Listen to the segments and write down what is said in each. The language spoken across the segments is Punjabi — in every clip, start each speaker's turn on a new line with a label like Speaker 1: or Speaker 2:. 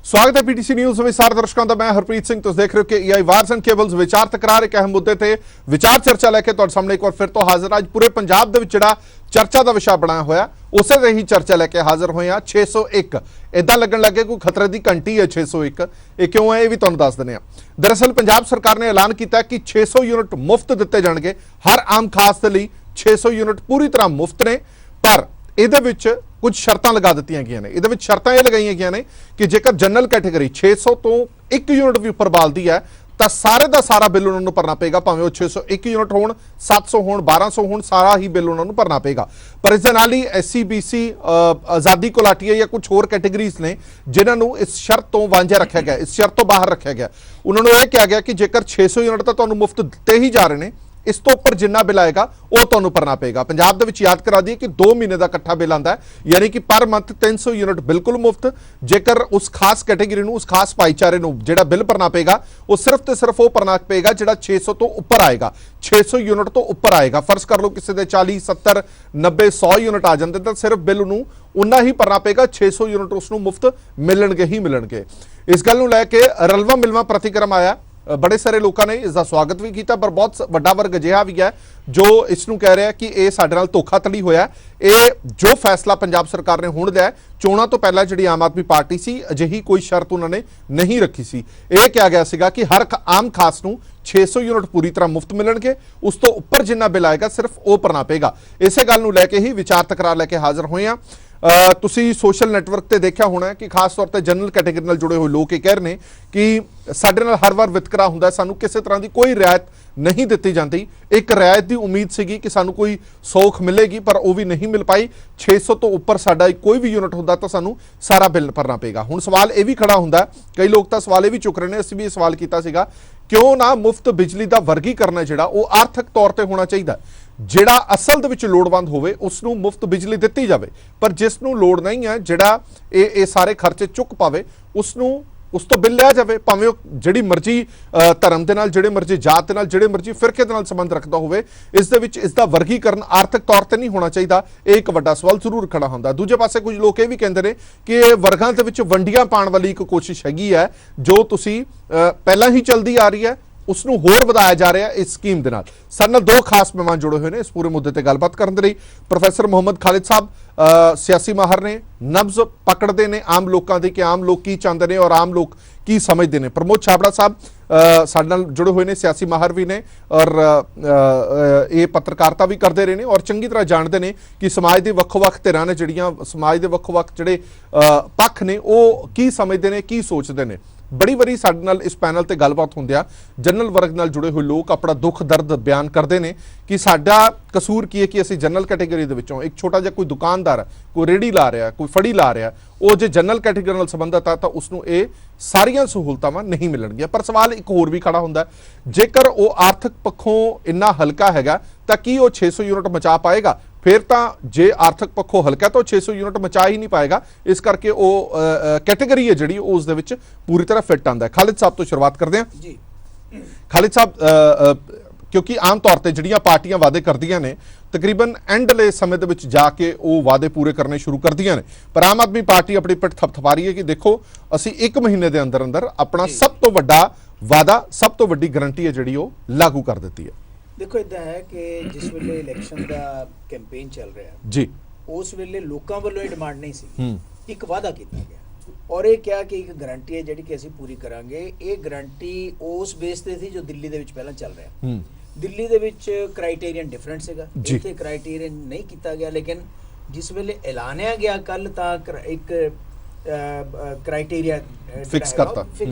Speaker 1: स्वागत है पीटीसी न्यूज़ विचार दर्शकों का। मैं हरप्रीत सिंह। तुम देख रहे हो कि EI वार्स एंड केबल्स विचार तकरार एक अहम मुद्दे ते विचार चर्चा लैके तुहाडे सामने एक बार फिर तो हाजिर। अज पूरे पंजाब दे विच जिहड़ा चर्चा का विषय बनाया होया उसे ते ही चर्चा लैके हाजिर होए हां। 601 इदां लगन लगे कोई खतरे की घंटी है। 601 ये क्यों है, ये भी तुहानूं दस दिंदे हां। दरअसल पंजाब सरकार ने ऐलान किया कि 600 यूनिट मुफ्त दिते जाणगे। हर आम खास दे लई 600 यूनिट पूरी तरह मुफ्त ने, पर ਇਹਦੇ ਵਿੱਚ कुछ शर्तां लगा ਦਿੱਤੀਆਂ ਗਈਆਂ ਨੇ। ਇਹਦੇ ਵਿੱਚ ਸ਼ਰਤਾਂ ਇਹ ਲਗਾਈਆਂ ਗਈਆਂ ਨੇ ਕਿ ਜੇਕਰ ਜਨਰਲ ਕੈਟਾਗਰੀ 600 ਤੋਂ 1 ਯੂਨਿਟ ਵੀ ਉੱਪਰ ਬਾਲਦੀ ਹੈ ਤਾਂ ਸਾਰੇ ਦਾ ਸਾਰਾ ਬਿੱਲ ਉਹਨਾਂ ਨੂੰ ਭਰਨਾ ਪਏਗਾ, ਭਾਵੇਂ ਉਹ 601 ਯੂਨਿਟ ਹੋਣ, 700 ਹੋਣ, 1200 ਹੋਣ, ਸਾਰਾ ਹੀ ਬਿੱਲ ਉਹਨਾਂ ਨੂੰ ਭਰਨਾ ਪਏਗਾ। ਪਰ ਇਸ ਦੇ ਨਾਲ ਹੀ SC BC ਆਜ਼ਾਦੀ ਘੁਲਾਟੀਆ ਜਾਂ ਕੁਝ ਹੋਰ ਕੈਟਾਗਰੀਜ਼ ਨੇ ਜਿਨ੍ਹਾਂ ਨੂੰ ਇਸ ਸ਼ਰਤ ਤੋਂ ਵਾਂਝਾ ਰੱਖਿਆ ਗਿਆ, ਇਸ ਸ਼ਰਤ ਤੋਂ ਬਾਹਰ ਰੱਖਿਆ ਗਿਆ। ਉਹਨਾਂ ਨੂੰ ਇਹ ਕਿਹਾ ਗਿਆ ਕਿ ਜੇਕਰ 600 ਯੂਨਿਟ ਤਾਂ ਤੁਹਾਨੂੰ ਮੁਫਤ ਦਿੱਤੇ ਹੀ ਜਾ ਰਹੇ ਨੇ, इस तो उपर जिन्ना बिल आएगा वो तुहानूं भरना पेगा। पंजाब दे विच याद करा दी कि 2 महीने का इकट्ठा बिल आंदा है, यानी कि पर मंथ 300 यूनिट बिल्कुल मुफ्त। जेकर उस खास कैटेगरी नूं, उस खास भाईचारे नूं जिहड़ा बिल भरना पेगा वो सिर्फ तो सिर्फ वो भरना पेगा जिहड़ा 600 तो उपर आएगा, 600 यूनिट तो उपर आएगा। फर्ज कर लो किसी दे 40 70 90 100 यूनिट आ जाते तो सिर्फ बिल नूं उन्ना ही भरना पेगा, 600 यूनिट उसनूं मुफ्त मिलणगे ही मिलणगे। इस गल नूं लैके रलवा मिलवा प्रतिक्रम आया। बड़े सारे लोगों ने इसका स्वागत भी किया, पर बहुत वड्डा वर्ग अजिहा भी है जो इसनूं कह रहा है कि यह साडे नाल धोखाधड़ी होया। ये जो फैसला पंजाब सरकार ने हुण लिया, चोणां तो पहला जिहड़ी आम आदमी पार्टी सी अजिही कोई शर्त उन्होंने नहीं रखी सी। यह कहा गया सीगा कि हर आम खास नूं 600 यूनिट पूरी तरह मुफ्त मिलणगे, उस तो उपर जिन्ना बिल आएगा सिर्फ वो भरना पेगा। इसे गल नूं लैके ही विचार तकरार लैके हाजिर होए हां। तुसी सोशल नैटवर्क ते देखा होना है कि खास तौर पर जनरल कैटेगरी नाल जुड़े हुए लोग ये कह रहे हैं कि साडे नाल हर बार वितकरा हुंदा है, सानू किसी तरह की कोई रियायत नहीं दी जाती। एक रियायत की उम्मीद सीगी कि सानू कोई सौख मिलेगी, पर वो भी नहीं मिल पाई। 600 तो उपर साडा कोई भी यूनिट हुंदा तो सानू सारा बिल भरना पेगा। हुण सवाल ये भी खड़ा हुंदा, कई लोग तो सवाल ये भी चुक रहे हैं, असीं भी सवाल किया सीगा, क्यों ना मुफ्त बिजली का वर्गीकरण है जिहड़ा वो आर्थिक तौर पर होना चाहिए। जिहड़ा असल दे विच लोड़वंद होवे उसनूं मुफ्त बिजली दित्ती जावे, पर जिसनूं लोड़ नहीं है, जिहड़ा ये सारे खर्चे चुक पावे उसनूं उस तो बिल लिया जाए, भावें जिहड़ी मर्जी धर्म दे नाल, जिहड़े मर्जी जात दे नाल, जिहड़े मर्जी फिरके दे नाल संबंध रखता होवे। इस दे विच इसदा वर्गीकरण आर्थिक तौर ते नहीं होना चाहिए, एक वड्डा सवाल जरूर खड़ा हुंदा। दूजे पासे कुछ लोग ये भी कहंदे ने कि वर्गां दे विच वंडियां पाउण वाली एक कोशिश हैगी है जो तुसीं पहलां ही चलदी आ रही है, उसनूं होर वधाया जा रहा है इस स्कीम दे नाल। साडे नाल दो खास मेहमान जुड़े हुए हैं इस पूरे मुद्दे ते गलबात करन दे लई। प्रोफैसर मुहम्मद खालिद साहब सियासी माहर ने, नब्ज पकड़ते हैं आम लोगों की कि आम लोग की चाहते हैं और आम लोग की समझते हैं। प्रमोद छाबड़ा साहब साडे नाल जुड़े हुए हैं, सियासी माहर भी ने और ये पत्रकारिता भी करते रहे हैं और चंगी तरह जानते हैं कि समाज के ਵੱਖ-ਵੱਖ धिरां ने जिहड़ियां समाज के ਵੱਖ-ਵੱਖ जिहड़े पक्ष ने वो की समझते हैं, की सोचते हैं। बड़ी बारी साडे नाल इस पैनल ते गलबात हुंदिया जनरल वर्ग नाल जुड़े हुए लोग अपना दुख दर्द बयान करते हैं कि साडा कसूर की है कि असीं जनरल कैटेगरी दे विचों एक छोटा जिहा कोई दुकानदार है, कोई रेहड़ी ला रहा, कोई फड़ी ला रहा, वो जे जनरल कैटेगरी नाल संबंधित है तो उसनूं ये सारियां सहूलतां नहीं मिलणगीਆਂ। पर सवाल एक होर भी खड़ा हुंदा, जेकर वो आर्थिक पक्षों इन्ना हल्का हैगा तां की वो 600 यूनिट मचा पाएगा? फिर तो जे आर्थिक पक्षों हल्का तो 600 यूनिट मचा ही नहीं पाएगा। इस करके वो कैटेगरी है जिहड़ी उस दे विच पूरी तरह फिट आंदा है। खालिद साहब तो शुरुआत करते हैं जी। खालिद साहब, क्योंकि आम तौर पर जिहड़ियां पार्टियां वादे करदियां ने तकरीबन एंडले समय दे विच जाके वो वादे पूरे करने शुरू करदियां ने, पर आम आदमी पार्टी अपनी पिठ थपथपा रही है कि देखो असीं 1 महीने के अंदर अंदर अपना सब तो वड्डा वादा, सब तो वड्डी गारंटी है जिहड़ी वो लागू कर दी है।
Speaker 2: देखो इदा है कि जिस वेले इलैक्शन का कैंपेन चल रहा है जी, उस वेले लोगों वालों ये डिमांड नहीं सी, एक वादा किया गया और ये क्या कि एक गारंटी है जिहड़ी कि असीं पूरी करांगे। ये गारंटी उस बेस ते थी जो दिल्ली दे विच पहलां चल रहा है। दिल्ली दे विच क्राइटेरियन डिफरेंट सीगा, इत्थे क्राइटेरियन नहीं किया गया, लेकिन जिस वेले ऐलानिया गया कल तां एक क्राइटेरिया फिक्स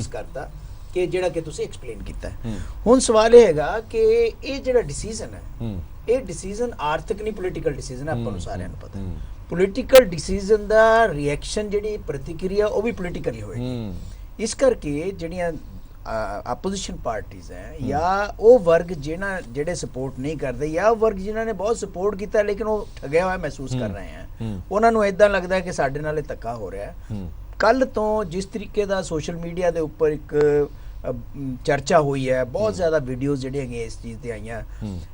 Speaker 2: करता कि जिहड़ा कि तुसीं एक्सप्लेन कीता है। हुण सवाल ये हैगा कि ये जिहड़ा डिसीजन है ये डिसीजन आर्थिक नहीं, पोलीटिकल डिसीजन है। आपां नूं सारिआं नूं पता है पोलीटिकल डिसीजन दा रिएक्शन जिहड़ी प्रतिक्रिया वो भी पोलीटिकल ही होएगी। इस करके जिहड़ियां अपोजिशन पार्टीज हैं या वो वर्ग जिहड़े सपोर्ट नहीं करते या वर्ग जिन्हां ने बहुत सपोर्ट किया लेकिन वो ठगिया हुआ महसूस कर रहे हैं, उन्हां नूं इदां लगदा है कि साडे नाल धक्का हो रहा है। कल तो जिस तरीके का सोशल मीडिया के उपर एक चर्चा हुई है, बहुत ज़्यादा वीडियोज़ जिहड़ियां इस चीज़ ते आईयां,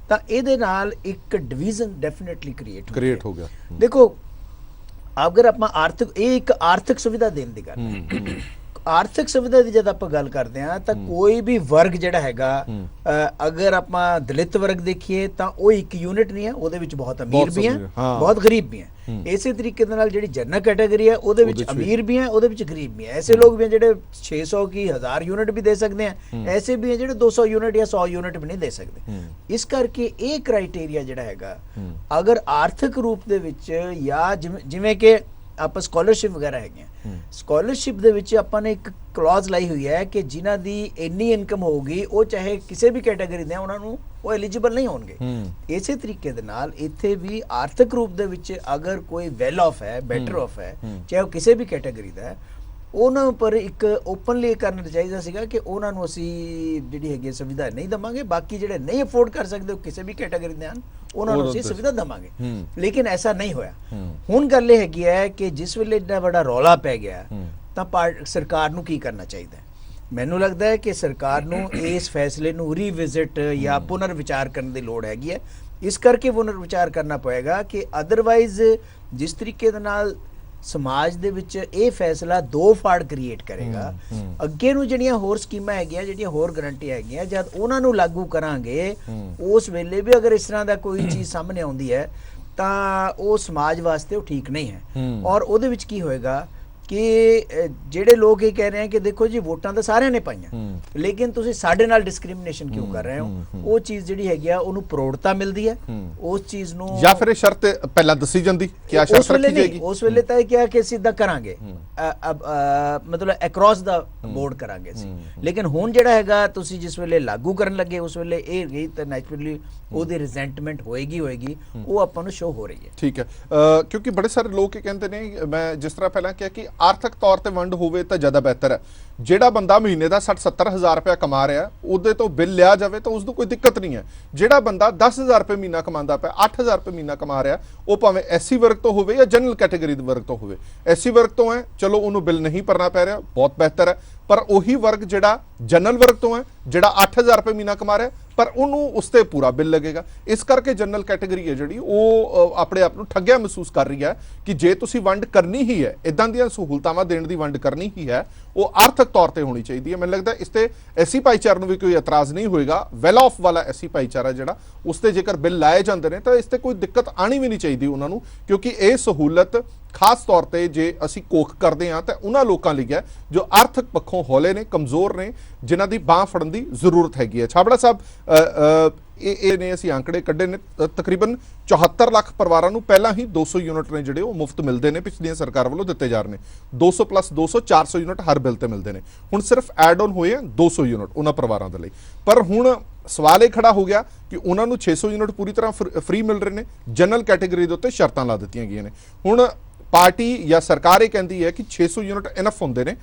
Speaker 2: तां इहदे नाल एक डिवीजन डेफिनेटली क्रिएट हो गया। देखो अगर आप आर्थिक एक आर्थिक सुविधा देने की गल ਆਰਥਿਕ ਸੁਵਿਧਾ ਦੀ ਜਦ ਆਪਾਂ ਗੱਲ ਕਰਦੇ ਹਾਂ ਤਾਂ ਕੋਈ ਵੀ ਵਰਗ ਜਿਹੜਾ ਹੈਗਾ ਅਗਰ ਆਪਾਂ ਦਲਿਤ ਵਰਗ ਦੇਖੀਏ ਤਾਂ ਉਹ ਇੱਕ ਯੂਨਿਟ ਨਹੀਂ ਹੈ, ਉਹਦੇ ਵਿੱਚ ਬਹੁਤ ਅਮੀਰ ਵੀ ਹੈ, ਬਹੁਤ ਗਰੀਬ ਵੀ ਹੈ। ਇਸੇ ਤਰੀਕੇ ਦੇ ਨਾਲ ਜਿਹੜੀ ਜਨਰਲ ਕੈਟਾਗਰੀ ਹੈ ਉਹਦੇ ਵਿੱਚ ਅਮੀਰ ਵੀ ਹੈ, ਉਹਦੇ ਵਿੱਚ ਗਰੀਬ ਵੀ ਹੈ। ਐਸੇ ਲੋਕ ਵੀ ਹੈ ਜਿਹੜੇ 600 ਕੀ 1000 ਯੂਨਿਟ ਵੀ ਦੇ ਸਕਦੇ ਆ, ਐਸੇ ਵੀ ਹੈ ਜਿਹੜੇ 200 ਯੂਨਿਟ ਜਾਂ 100 ਯੂਨਿਟ ਵੀ ਨਹੀਂ ਦੇ ਸਕਦੇ। ਇਸ ਕਰਕੇ ਇਹ ਕ੍ਰਾਈਟੇਰੀਆ ਜਿਹੜਾ ਹੈਗਾ ਅਗਰ ਆਰਥਿਕ ਰੂਪ ਦੇ ਵਿੱਚ ਜਾਂ ਜਿਵੇਂ ਕਿ ਆਪਾਂ ਸਕਾਲਰਸ਼ਿਪ ਵਗੈਰਾ ਹੈਗੀਆਂ, ਸਕਾਲਰਸ਼ਿਪ ਦੇ ਵਿੱਚ ਆਪਾਂ ਨੇ ਇੱਕ ਕਲੌਜ਼ ਲਾਈ ਹੋਈ ਹੈ ਕਿ ਜਿਨ੍ਹਾਂ ਦੀ ਇੰਨੀ ਇਨਕਮ ਹੋਊਗੀ ਉਹ ਚਾਹੇ ਕਿਸੇ ਵੀ ਕੈਟਾਗਰੀ ਦੇ ਉਹਨਾਂ ਨੂੰ ਉਹ ਐਲੀਜੀਬਲ ਨਹੀਂ ਹੋਣਗੇ। ਇਸੇ ਤਰੀਕੇ ਦੇ ਨਾਲ ਇੱਥੇ ਵੀ ਆਰਥਿਕ ਰੂਪ ਦੇ ਵਿੱਚ ਅਗਰ ਕੋਈ ਵੈਲ ਆਫ ਹੈ, ਬੈਟਰ ਆਫ ਹੈ, ਚਾਹੇ ਉਹ ਕਿਸੇ ਵੀ ਕੈਟਾਗਰੀ ਦਾ ਹੈ, ਉਹਨਾਂ ਉੱਪਰ ਇੱਕ ਓਪਨਲੀ ਕਰਨਾ ਚਾਹੀਦਾ ਸੀਗਾ ਕਿ ਉਹਨਾਂ ਨੂੰ ਅਸੀਂ ਜਿਹੜੀ ਹੈਗੀ ਸੁਵਿਧਾ ਨਹੀਂ ਦਵਾਂਗੇ, ਬਾਕੀ ਜਿਹੜੇ ਨਹੀਂ ਅਫੋਰਡ ਕਰ ਸਕਦੇ ਉਹ ਕਿਸੇ ਵੀ ਕੈਟਾਗਰੀ ਦੇ ਹਨ ਉਹਨਾਂ ਨੂੰ ਅਸੀਂ ਸੁਵਿਧਾ ਦਵਾਂਗੇ। ਲੇਕਿਨ ਐਸਾ ਨਹੀਂ ਹੋਇਆ। ਹੁਣ ਗੱਲ ਇਹ ਹੈਗੀ ਹੈ ਕਿ ਜਿਸ ਵੇਲੇ ਇੰਨਾ ਵੱਡਾ ਰੌਲਾ ਪੈ ਗਿਆ ਤਾਂ ਸਰਕਾਰ ਨੂੰ ਕੀ ਕਰਨਾ ਚਾਹੀਦਾ ਹੈ? ਮੈਨੂੰ ਲੱਗਦਾ ਹੈ ਕਿ ਸਰਕਾਰ ਨੂੰ ਇਸ ਫੈਸਲੇ ਨੂੰ ਰੀਵਿਜ਼ਿਟ ਜਾਂ ਪੁਨਰ ਵਿਚਾਰ ਕਰਨ ਦੀ ਲੋੜ ਹੈਗੀ ਹੈ। ਇਸ ਕਰਕੇ ਪੁਨਰ ਵਿਚਾਰ ਕਰਨਾ ਪਏਗਾ ਕਿ ਅਦਰਵਾਈਜ਼ ਜਿਸ ਤਰੀਕੇ ਦੇ ਨਾਲ ਸਮਾਜ ਦੇ ਵਿੱਚ ਇਹ ਫੈਸਲਾ ਦੋ ਫਾੜ ਕ੍ਰੀਏਟ ਕਰੇਗਾ, ਅੱਗੇ ਨੂੰ ਜਿਹੜੀਆਂ ਹੋਰ ਸਕੀਮਾਂ ਹੈਗੀਆਂ, ਜਿਹੜੀਆਂ ਹੋਰ ਗਰੰਟੀ ਹੈਗੀਆਂ, ਜਦ ਉਹਨਾਂ ਨੂੰ ਲਾਗੂ ਕਰਾਂਗੇ ਉਸ ਵੇਲੇ ਵੀ ਅਗਰ ਇਸ ਤਰ੍ਹਾਂ ਦਾ ਕੋਈ ਚੀਜ਼ ਸਾਹਮਣੇ ਆਉਂਦੀ ਹੈ ਤਾਂ ਉਹ ਸਮਾਜ ਵਾਸਤੇ ਉਹ ਠੀਕ ਨਹੀਂ ਹੈ। ਔਰ ਉਹਦੇ ਵਿੱਚ ਕੀ ਹੋਏਗਾ ਕਿ ਜਿਹੜੇ ਲੋਕ ਇਹ ਕਹਿ ਰਹੇ ਹਨ ਕਿ ਦੇਖੋ ਜੀ ਵੋਟਾਂ ਤਾਂ ਸਾਰਿਆਂ ਨੇ ਪਾਈਆਂ, ਲੇਕਿਨ ਤੁਸੀਂ ਸਾਡੇ ਨਾਲ ਡਿਸਕ੍ਰਿਮੀਨੇਸ਼ਨ ਕਿਉਂ ਕਰ ਰਹੇ ਹੋ? ਉਹ ਚੀਜ਼ ਜਿਹੜੀ ਹੈਗੀ ਆ ਉਹਨੂੰ ਪ੍ਰੋੜਤਾ ਮਿਲਦੀ ਹੈ ਉਸ ਚੀਜ਼ ਨੂੰ,
Speaker 1: ਜਾਂ ਫਿਰ ਇਹ ਸ਼ਰਤ ਪਹਿਲਾਂ ਦੱਸੀ ਜਾਂਦੀ ਕਿ ਆ ਸ਼ਰਤ ਰੱਖੀ ਜਾਏਗੀ?
Speaker 2: ਉਸ ਵੇਲੇ ਤਾਂ ਇਹ ਕਿਹਾ ਕਿ ਅਸੀਂ ਇਦਾਂ ਕਰਾਂਗੇ, ਮਤਲਬ ਅਕ੍ਰੋਸ ਦਾ ਬੋਰਡ ਕਰਾਂਗੇ ਅਸੀਂ। ਲੇਕਿਨ ਹੁਣ ਜਿਹੜਾ ਹੈਗਾ ਤੁਸੀਂ ਜਿਸ ਵੇਲੇ ਲਾਗੂ ਕਰਨ ਲੱਗੇ ਉਸ ਵੇਲੇ ਇਹ ਗਈ ਤਾਂ ਨੈਚੁਰਲੀ ਉਹਦੀ ਰਿਜ਼ੈਂਟਮੈਂਟ ਹੋਏਗੀ, ਉਹ ਆਪਾਂ ਨੂੰ ਸ਼ੋ ਹੋ ਰਹੀ ਹੈ।
Speaker 1: ਠੀਕ ਹੈ, ਕਿਉਂਕਿ ਬੜੇ ਸਾਰੇ ਲੋਕ ਇਹ ਕਹਿੰਦੇ ਨੇ, ਮੈਂ ਜਿਸ ਤਰ੍ਹਾਂ ਪਹਿਲਾਂ ਕਿਹਾ ਕਿ ਆਰਥਿਕ ਤੌਰ ਤੇ ਵੰਡ ਹੋਵੇ ਤਾਂ ਜ਼ਿਆਦਾ ਬਿਹਤਰ ਹੈ। ਜਿਹੜਾ ਬੰਦਾ ਮਹੀਨੇ ਦਾ 60-70 ਹਜ਼ਾਰ ਰੁਪਇਆ ਕਮਾ ਰਿਹਾ ਉਹਦੇ ਤੋਂ ਬਿੱਲ ਲਿਆ ਜਾਵੇ ਤਾਂ ਉਸ ਨੂੰ ਕੋਈ ਦਿੱਕਤ ਨਹੀਂ ਹੈ। ਜਿਹੜਾ ਬੰਦਾ 10,000 ਰੁਪਏ ਮਹੀਨਾ ਕਮਾਉਂਦਾ ਪਿਆ, 8,000 ਰੁਪਏ ਮਹੀਨਾ ਕਮਾ ਰਿਹਾ, ਉਹ ਭਾਵੇਂ ਐਸਸੀ ਵਰਗ ਤੋਂ ਹੋਵੇ ਜਾਂ ਜਨਰਲ ਕੈਟਾਗਰੀ ਦੇ ਵਰਗ ਤੋਂ ਹੋਵੇ। ਐਸਸੀ ਵਰਗ ਤੋਂ ਹੈ, ਚਲੋ ਉਹਨੂੰ ਬਿੱਲ ਨਹੀਂ ਭਰਨਾ ਪੈ ਰਿਹਾ, ਬਹੁਤ ਬਿਹਤਰ ਹੈ। ਪਰ ਉਹੀ ਵਰਗ ਜਿਹੜਾ ਜਨਰਲ ਵਰਗ ਤੋਂ ਹੈ, ਜਿਹੜਾ 8,000 ਰੁਪਏ ਮਹੀਨਾ ਕਮਾ ਰਿਹਾ, ਪਰ ਉਹਨੂੰ ਉਸ ਤੇ ਪੂਰਾ ਬਿੱਲ ਲੱਗੇਗਾ। ਇਸ ਕਰਕੇ ਜਨਰਲ ਕੈਟਾਗਰੀ ਹੈ ਜਿਹੜੀ ਉਹ ਆਪਣੇ ਆਪ ਨੂੰ ਠੱਗਿਆ ਮਹਿਸੂਸ ਕਰ ਰਹੀ ਹੈ ਕਿ ਜੇ ਤੁਸੀਂ ਵੰਡ ਕਰਨੀ ਹੀ ਹੈ, ਇਦਾਂ ਦੀਆਂ ਸਹੂਲਤਾਂ ਦੇਣ ਦੀ ਵੰਡ ਕਰਨੀ ਹੀ ਹੈ, ਉਹ ਆਰਥਿਕ ਤੌਰ ਤੇ ਹੋਣੀ ਚਾਹੀਦੀ ਹੈ। ਮੈਨੂੰ ਲੱਗਦਾ ਇਸ ਤੇ ਐਸੀ ਭਾਈਚਾਰੇ ਨੂੰ ਵੀ ਕੋਈ ਇਤਰਾਜ਼ ਨਹੀਂ ਹੋਏਗਾ। ਵੈਲ ਆਫ ਵਾਲਾ ਐਸੀ ਭਾਈਚਾਰਾ ਜਿਹੜਾ, ਉਸ ਤੇ ਜੇਕਰ ਬਿੱਲ ਲਾਏ ਜਾਂਦੇ ਨੇ ਤਾਂ ਇਸ ਤੇ ਕੋਈ ਦਿੱਕਤ ਆਣੀ ਵੀ ਨਹੀਂ ਚਾਹੀਦੀ ਉਹਨਾਂ ਨੂੰ, ਕਿਉਂਕਿ ਇਹ ਸਹੂਲਤ ਖਾਸ ਤੌਰ ਤੇ ਜੇ ਅਸੀਂ ਕੋਖ ਕਰਦੇ ਹਾਂ ਤਾਂ ਉਹਨਾਂ ਲੋਕਾਂ ਲਈ ਹੈ ਜੋ ਆਰਥਿਕ ਪੱਖੋਂ ਹੌਲੇ ਨੇ, ਕਮਜ਼ੋਰ ਨੇ, ਜਿਨ੍ਹਾਂ ਦੀ ਬਾਹ ਫੜਨ ਦੀ ਜ਼ਰੂਰਤ ਹੈਗੀ ਹੈ। ਛਾਬੜਾ ਸਾਹਿਬ, ਇਹ ਨੇ ਅਸੀਂ ਆંકੜੇ ਕੱਢੇ ਨੇ, ਤਕਰੀਬਨ 74 ਲੱਖ ਪਰਿਵਾਰਾਂ ਨੂੰ ਪਹਿਲਾਂ ਹੀ 200 ਯੂਨਿਟ ਨੇ ਜਿਹੜੇ ਉਹ ਮੁਫਤ ਮਿਲਦੇ ਨੇ, ਪਿਛਲੀਆਂ ਸਰਕਾਰ ਵੱਲੋਂ ਦਿੱਤੇ ਜਾ ਰਹੇ ਨੇ। 200 + 200 400 ਯੂਨਿਟ ਹਰ ਬਿੱਲ ਤੇ ਮਿਲਦੇ ਨੇ। ਹੁਣ ਸਿਰਫ ਐਡ ਆਨ ਹੋਏ ਆ 200 ਯੂਨਿਟ ਉਹਨਾਂ ਪਰਿਵਾਰਾਂ ਦੇ ਲਈ। ਪਰ ਹੁਣ ਸਵਾਲ ਇਹ ਖੜਾ ਹੋ ਗਿਆ ਕਿ ਉਹਨਾਂ ਨੂੰ 600 ਯੂਨਿਟ ਪੂਰੀ ਤਰ੍ਹਾਂ ਫ੍ਰੀ ਮਿਲ ਰਹੇ ਨੇ, ਜਨਰਲ ਕੈਟਾਗਰੀ ਦੇ ਉੱਤੇ ਸ਼ਰਤਾਂ ਲਾ ਦਿੱਤੀਆਂ ਗਈਆਂ ਨੇ। ਹੁਣ ਪਾਰਟੀ ਜਾਂ ਸਰਕਾਰ ਇਹ ਕਹਿੰਦੀ ਹੈ ਕਿ 600 ਯੂਨਿਟ ਇਨਫ ਹੁੰਦੇ ਨੇ।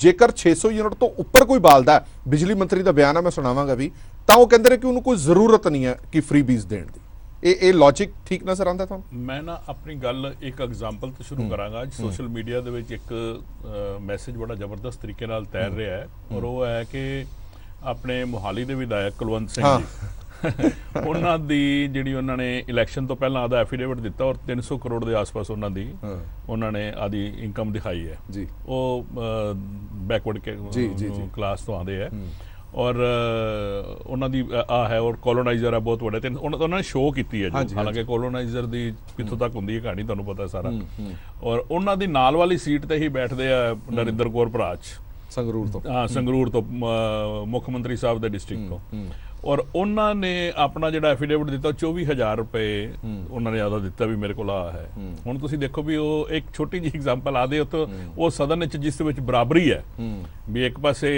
Speaker 1: ਜੇਕਰ 600 ਯੂਨਿਟ ਤੋਂ ਉੱਪਰ ਕੋਈ ਬਾਲਦਾ, ਬਿਜਲੀ ਮੰਤਰੀ ਦਾ ਬਿਆਨ ਹੈ, ਮੈਂ ਸੁਣਾਵਾਂਗਾ ਵੀ, ਤਾਂ ਉਹ ਕਹਿੰਦੇ ਨੇ ਕਿ ਉਹਨੂੰ ਕੋਈ ਜ਼ਰੂਰਤ ਨਹੀਂ ਹੈ ਕਿ ਫ੍ਰੀ ਬੀਜ ਦੇਣ ਦੀ। ਇਹ ਲੌਜਿਕ ਠੀਕ ਨਜ਼ਰ ਆਉਂਦਾ ਤੁਹਾਨੂੰ?
Speaker 3: ਮੈਂ ਨਾ ਆਪਣੀ ਗੱਲ ਇੱਕ ਐਗਜ਼ਾਮਪਲ ਤੋਂ ਸ਼ੁਰੂ ਕਰਾਂਗਾ। ਅੱਜ ਸੋਸ਼ਲ ਮੀਡੀਆ ਦੇ ਵਿੱਚ ਇੱਕ ਮੈਸੇਜ ਬੜਾ ਜ਼ਬਰਦਸਤ ਤਰੀਕੇ ਨਾਲ ਤੈਰ ਰਿਹਾ ਹੈ, ਔਰ ਉਹ ਹੈ ਕਿ ਆਪਣੇ ਮੋਹਾਲੀ ਦੇ ਵਿਧਾਇਕ ਕੁਲਵੰਤ ਸਿੰਘ ਜੀ, ਉਹਨਾਂ ਦੀ ਜਿਹੜੀ ਉਹਨਾਂ ਨੇ ਇਲੈਕਸ਼ਨ ਤੋਂ ਪਹਿਲਾਂ ਆਦਾ ਐਫੀਡੇਵਿਟ ਦਿੱਤਾ ਔਰ 300 ਕਰੋੜ ਦੇ ਆਸ-ਪਾਸ ਉਹਨਾਂ ਨੇ ਆਦੀ ਇਨਕਮ ਦਿਖਾਈ ਹੈ ਜੀ। ਉਹ ਬੈਕਵਰਡ ਕਲਾਸ ਤੋਂ ਆਉਂਦੇ ਹੈ ਔਰ ਉਹਨਾਂ ਦੀ ਆ ਹੈ ਔਰ ਕੋਲੋਨਾਈਜ਼ਰ ਆ ਬਹੁਤ ਵੱਡੇ, ਤੇ ਉਹਨਾਂ ਨੇ ਸ਼ੋਅ ਕੀਤੀ ਹੈ ਜੀ। ਹਾਲਾਂਕਿ ਕੋਲੋਨਾਈਜ਼ਰ ਦੀ ਕਿੱਥੋਂ ਤੱਕ ਹੁੰਦੀ ਹੈ ਕਹਾਣੀ ਤੁਹਾਨੂੰ ਪਤਾ ਸਾਰਾ। ਔਰ ਉਹਨਾਂ ਦੀ ਨਾਲ ਵਾਲੀ ਸੀਟ ਤੇ ਹੀ ਬੈਠਦੇ ਆ ਨਰਿੰਦਰ ਕੌਰ ਭਰਾਚ, ਸੰਗਰੂਰ ਤੋਂ। ਹਾਂ, ਸੰਗਰੂਰ ਤੋਂ, ਮੁੱਖ ਮੰਤਰੀ ਸਾਹਿਬ ਦੇ ਡਿਸਟ੍ਰਿਕਟ ਤੋਂ। ਔਰ ਉਹਨਾਂ ਨੇ ਆਪਣਾ ਜਿਹੜਾ ਐਫੀਡੇਵਿਟ ਦਿੱਤਾ 24,000 ਰੁਪਏ ਉਹਨਾਂ ਨੇ ਆਦਾ ਦਿੱਤਾ ਵੀ ਮੇਰੇ ਕੋਲ ਆ ਹੈ। ਹੁਣ ਤੁਸੀਂ ਦੇਖੋ ਵੀ ਉਹ ਇੱਕ ਛੋਟੀ ਜਿਹੀ ਐਗਜ਼ਾਮਪਲ ਆਦੇ ਉੱਥੋਂ ਉਹ ਸਦਨ ਵਿੱਚ ਜਿਸ ਦੇ ਵਿੱਚ ਬਰਾਬਰੀ ਹੈ ਵੀ ਇੱਕ ਪਾਸੇ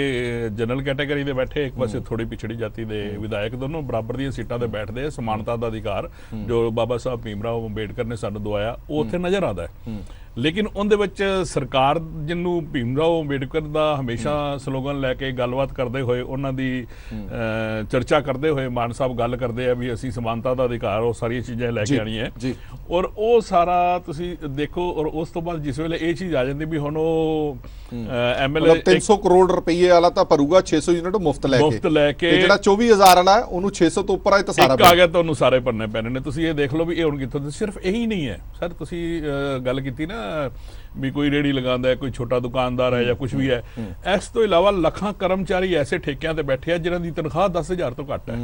Speaker 3: ਜਨਰਲ ਕੈਟਾਗਰੀ ਦੇ ਬੈਠੇ, ਇੱਕ ਪਾਸੇ ਥੋੜੀ ਪਿਛੜੀ ਜਾਤੀ ਦੇ ਵਿਧਾਇਕ, ਦੋਨੋਂ ਬਰਾਬਰ ਦੀਆਂ ਸੀਟਾਂ ਤੇ ਬੈਠਦੇ ਆ। ਸਮਾਨਤਾ ਦਾ ਅਧਿਕਾਰ ਜੋ ਬਾਬਾ ਸਾਹਿਬ ਭੀਮ ਰਾਓ ਅੰਬੇਡਕਰ ਨੇ ਸਾਨੂੰ ਦਵਾਇਆ ਉਹ ਉੱਥੇ ਨਜ਼ਰ ਆਉਂਦਾ ਹੈ। ਲੇਕਿਨ ਉਹਦੇ ਵਿੱਚ ਸਰਕਾਰ ਜਿਹਨੂੰ ਭੀਮ ਰਾਓ ਅੰਬੇਡਕਰ ਦਾ ਹਮੇਸ਼ਾ ਸਲੋਗਨ ਲੈ ਕੇ ਗੱਲਬਾਤ ਕਰਦੇ ਹੋਏ, ਉਹਨਾਂ ਦੀ ਚਰਚਾ ਕਰਦੇ ਹੋਏ ਮਾਨ ਸਾਹਿਬ ਗੱਲ ਕਰਦੇ ਆ ਵੀ ਅਸੀਂ ਸਮਾਨਤਾ ਦਾ ਅਧਿਕਾਰ, ਉਹ ਸਾਰੀਆਂ ਚੀਜ਼ਾਂ ਲੈ ਕੇ ਆਉਣੀਆਂ ਹੈ। ਔਰ ਉਹ ਸਾਰਾ ਤੁਸੀਂ ਦੇਖੋ, ਔਰ ਉਸ ਤੋਂ ਬਾਅਦ ਜਿਸ ਵੇਲੇ ਇਹ ਚੀਜ਼ ਆ ਜਾਂਦੀ ਵੀ ਹੁਣ ਉਹ ਐਮਐਲਏ
Speaker 1: 300 ਕਰੋੜ ਰੁਪਏ ਵਾਲਾ ਤਾਂ ਭਰੂਗਾ 600 ਯੂਨਿਟ ਮੁਫਤ ਲੈ ਕੇ, ਜਿਹੜਾ 24,000 ਵਾਲਾ ਉਹਨੂੰ 600 ਤੋਂ ਉੱਪਰ ਆਏ ਤਾਂ ਸਾਰਾ
Speaker 3: ਆ ਗਿਆ, ਤੁਹਾਨੂੰ ਸਾਰੇ ਭਰਨੇ ਪੈਣੇ ਨੇ। ਤੁਸੀਂ ਇਹ ਦੇਖ ਲਓ ਵੀ ਇਹ ਹੁਣ ਕਿੱਥੋਂ। ਸਿਰਫ ਇਹੀ ਨਹੀਂ ਹੈ ਸਰ, ਤੁਸੀਂ ਗੱਲ ਕੀਤੀ ਨਾ ਨਾ ਵੀ ਕੋਈ ਰੇੜੀ ਲਗਾਉਂਦਾ ਹੈ, ਕੋਈ ਛੋਟਾ ਦੁਕਾਨਦਾਰ ਹੈ ਜਾਂ ਕੁਝ ਵੀ ਹੈ। ਇਸ ਤੋਂ ਇਲਾਵਾ ਲੱਖਾਂ ਕਰਮਚਾਰੀ ਐਸੇ ਠੇਕਿਆਂ ਤੇ ਬੈਠੇ ਆ ਜਿਨ੍ਹਾਂ ਦੀ ਤਨਖਾਹ 10,000 ਤੋਂ ਘੱਟ ਹੈ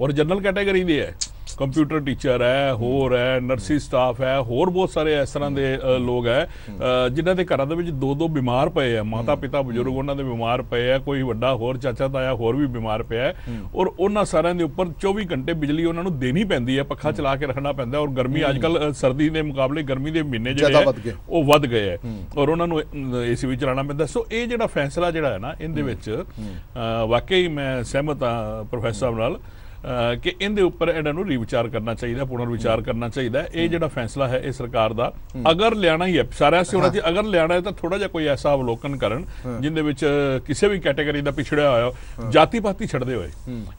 Speaker 3: ਔਰ ਜਨਰਲ ਕੈਟਾਗਰੀ ਦੇ ਹੈ। ਕੰਪਿਊਟਰ ਟੀਚਰ ਹੈ, ਹੋਰ ਹੈ, ਨਰਸਿੰਗ ਸਟਾਫ ਹੈ, ਹੋਰ ਬਹੁਤ ਸਾਰੇ ਇਸ ਤਰ੍ਹਾਂ ਦੇ ਲੋਕ ਹੈ ਜਿਨ੍ਹਾਂ ਦੇ ਘਰਾਂ ਦੇ ਵਿੱਚ ਦੋ ਬਿਮਾਰ ਪਏ ਆ, ਮਾਤਾ ਪਿਤਾ ਬਜ਼ੁਰਗ ਉਹਨਾਂ ਦੇ ਬਿਮਾਰ ਪਏ ਆ, ਕੋਈ ਵੱਡਾ ਹੋਰ ਚਾਚਾ ਤਾਇਆ ਹੋਰ ਵੀ ਬਿਮਾਰ ਪਿਆ ਹੈ ਔਰ ਉਹਨਾਂ ਸਾਰਿਆਂ ਦੇ ਉੱਪਰ 24 ਘੰਟੇ ਬਿਜਲੀ ਉਹਨਾਂ ਨੂੰ ਦੇਣੀ ਪੈਂਦੀ ਹੈ, ਪੱਖਾ ਚਲਾ ਕੇ ਰੱਖਣਾ ਪੈਂਦਾ ਔਰ ਗਰਮੀ ਅੱਜ ਕੱਲ ਸਰਦੀ ਦੇ ਮੁਕਾਬਲੇ ਗਰਮੀ ਦੇ ਮਹੀਨੇ ਜਿਹੜੇ ਹੈ ਉਹ ਵੱਧ ਗਏ ਹੈ ਔਰ ਉਹਨਾਂ ਨੂੰ ਏਸੀ ਵੀ ਚਲਾਉਣਾ ਪੈਂਦਾ। ਸੋ ਇਹ ਜਿਹੜਾ ਫੈਸਲਾ ਜਿਹੜਾ ਹੈ ਨਾ ਇਹਦੇ ਵਿੱਚ ਵਾਕਈ ਮੈਂ ਸਹਿਮਤ ਹਾਂ ਪ੍ਰੋਫੈਸਰ ਸਾਹਿਬ ਨਾਲ ਕਿ ਇਹਦੇ ਉੱਪਰ ਇਹਨਾਂ ਨੂੰ ਰੀਵਿਚਾਰ ਕਰਨਾ ਚਾਹੀਦਾ, ਪੁਨਰ ਵਿਚਾਰ ਕਰਨਾ ਚਾਹੀਦਾ। ਇਹ ਜਿਹੜਾ ਫੈਸਲਾ ਹੈ ਇਹ ਸਰਕਾਰ ਦਾ ਅਗਰ ਲਿਆਣਾ ਹੀ ਹੈ ਸਾਰਿਆਂ ਸੇ ਹੋਣਾ ਚਾਹੀਦਾ, ਅਗਰ ਲਿਆਣਾ ਹੈ ਤਾਂ ਥੋੜਾ ਜਿਹਾ ਕੋਈ ਐਸਾ ਅਵਲੋਕਨ ਕਰਨ ਜਿੰਦੇ ਵਿੱਚ ਕਿਸੇ ਵੀ ਕੈਟਾਗਰੀ ਦਾ ਪਿਛੜਿਆ ਹੋਇਆ ਜਾਤੀ ਪਾਤੀ ਛੱਡਦੇ ਹੋਏ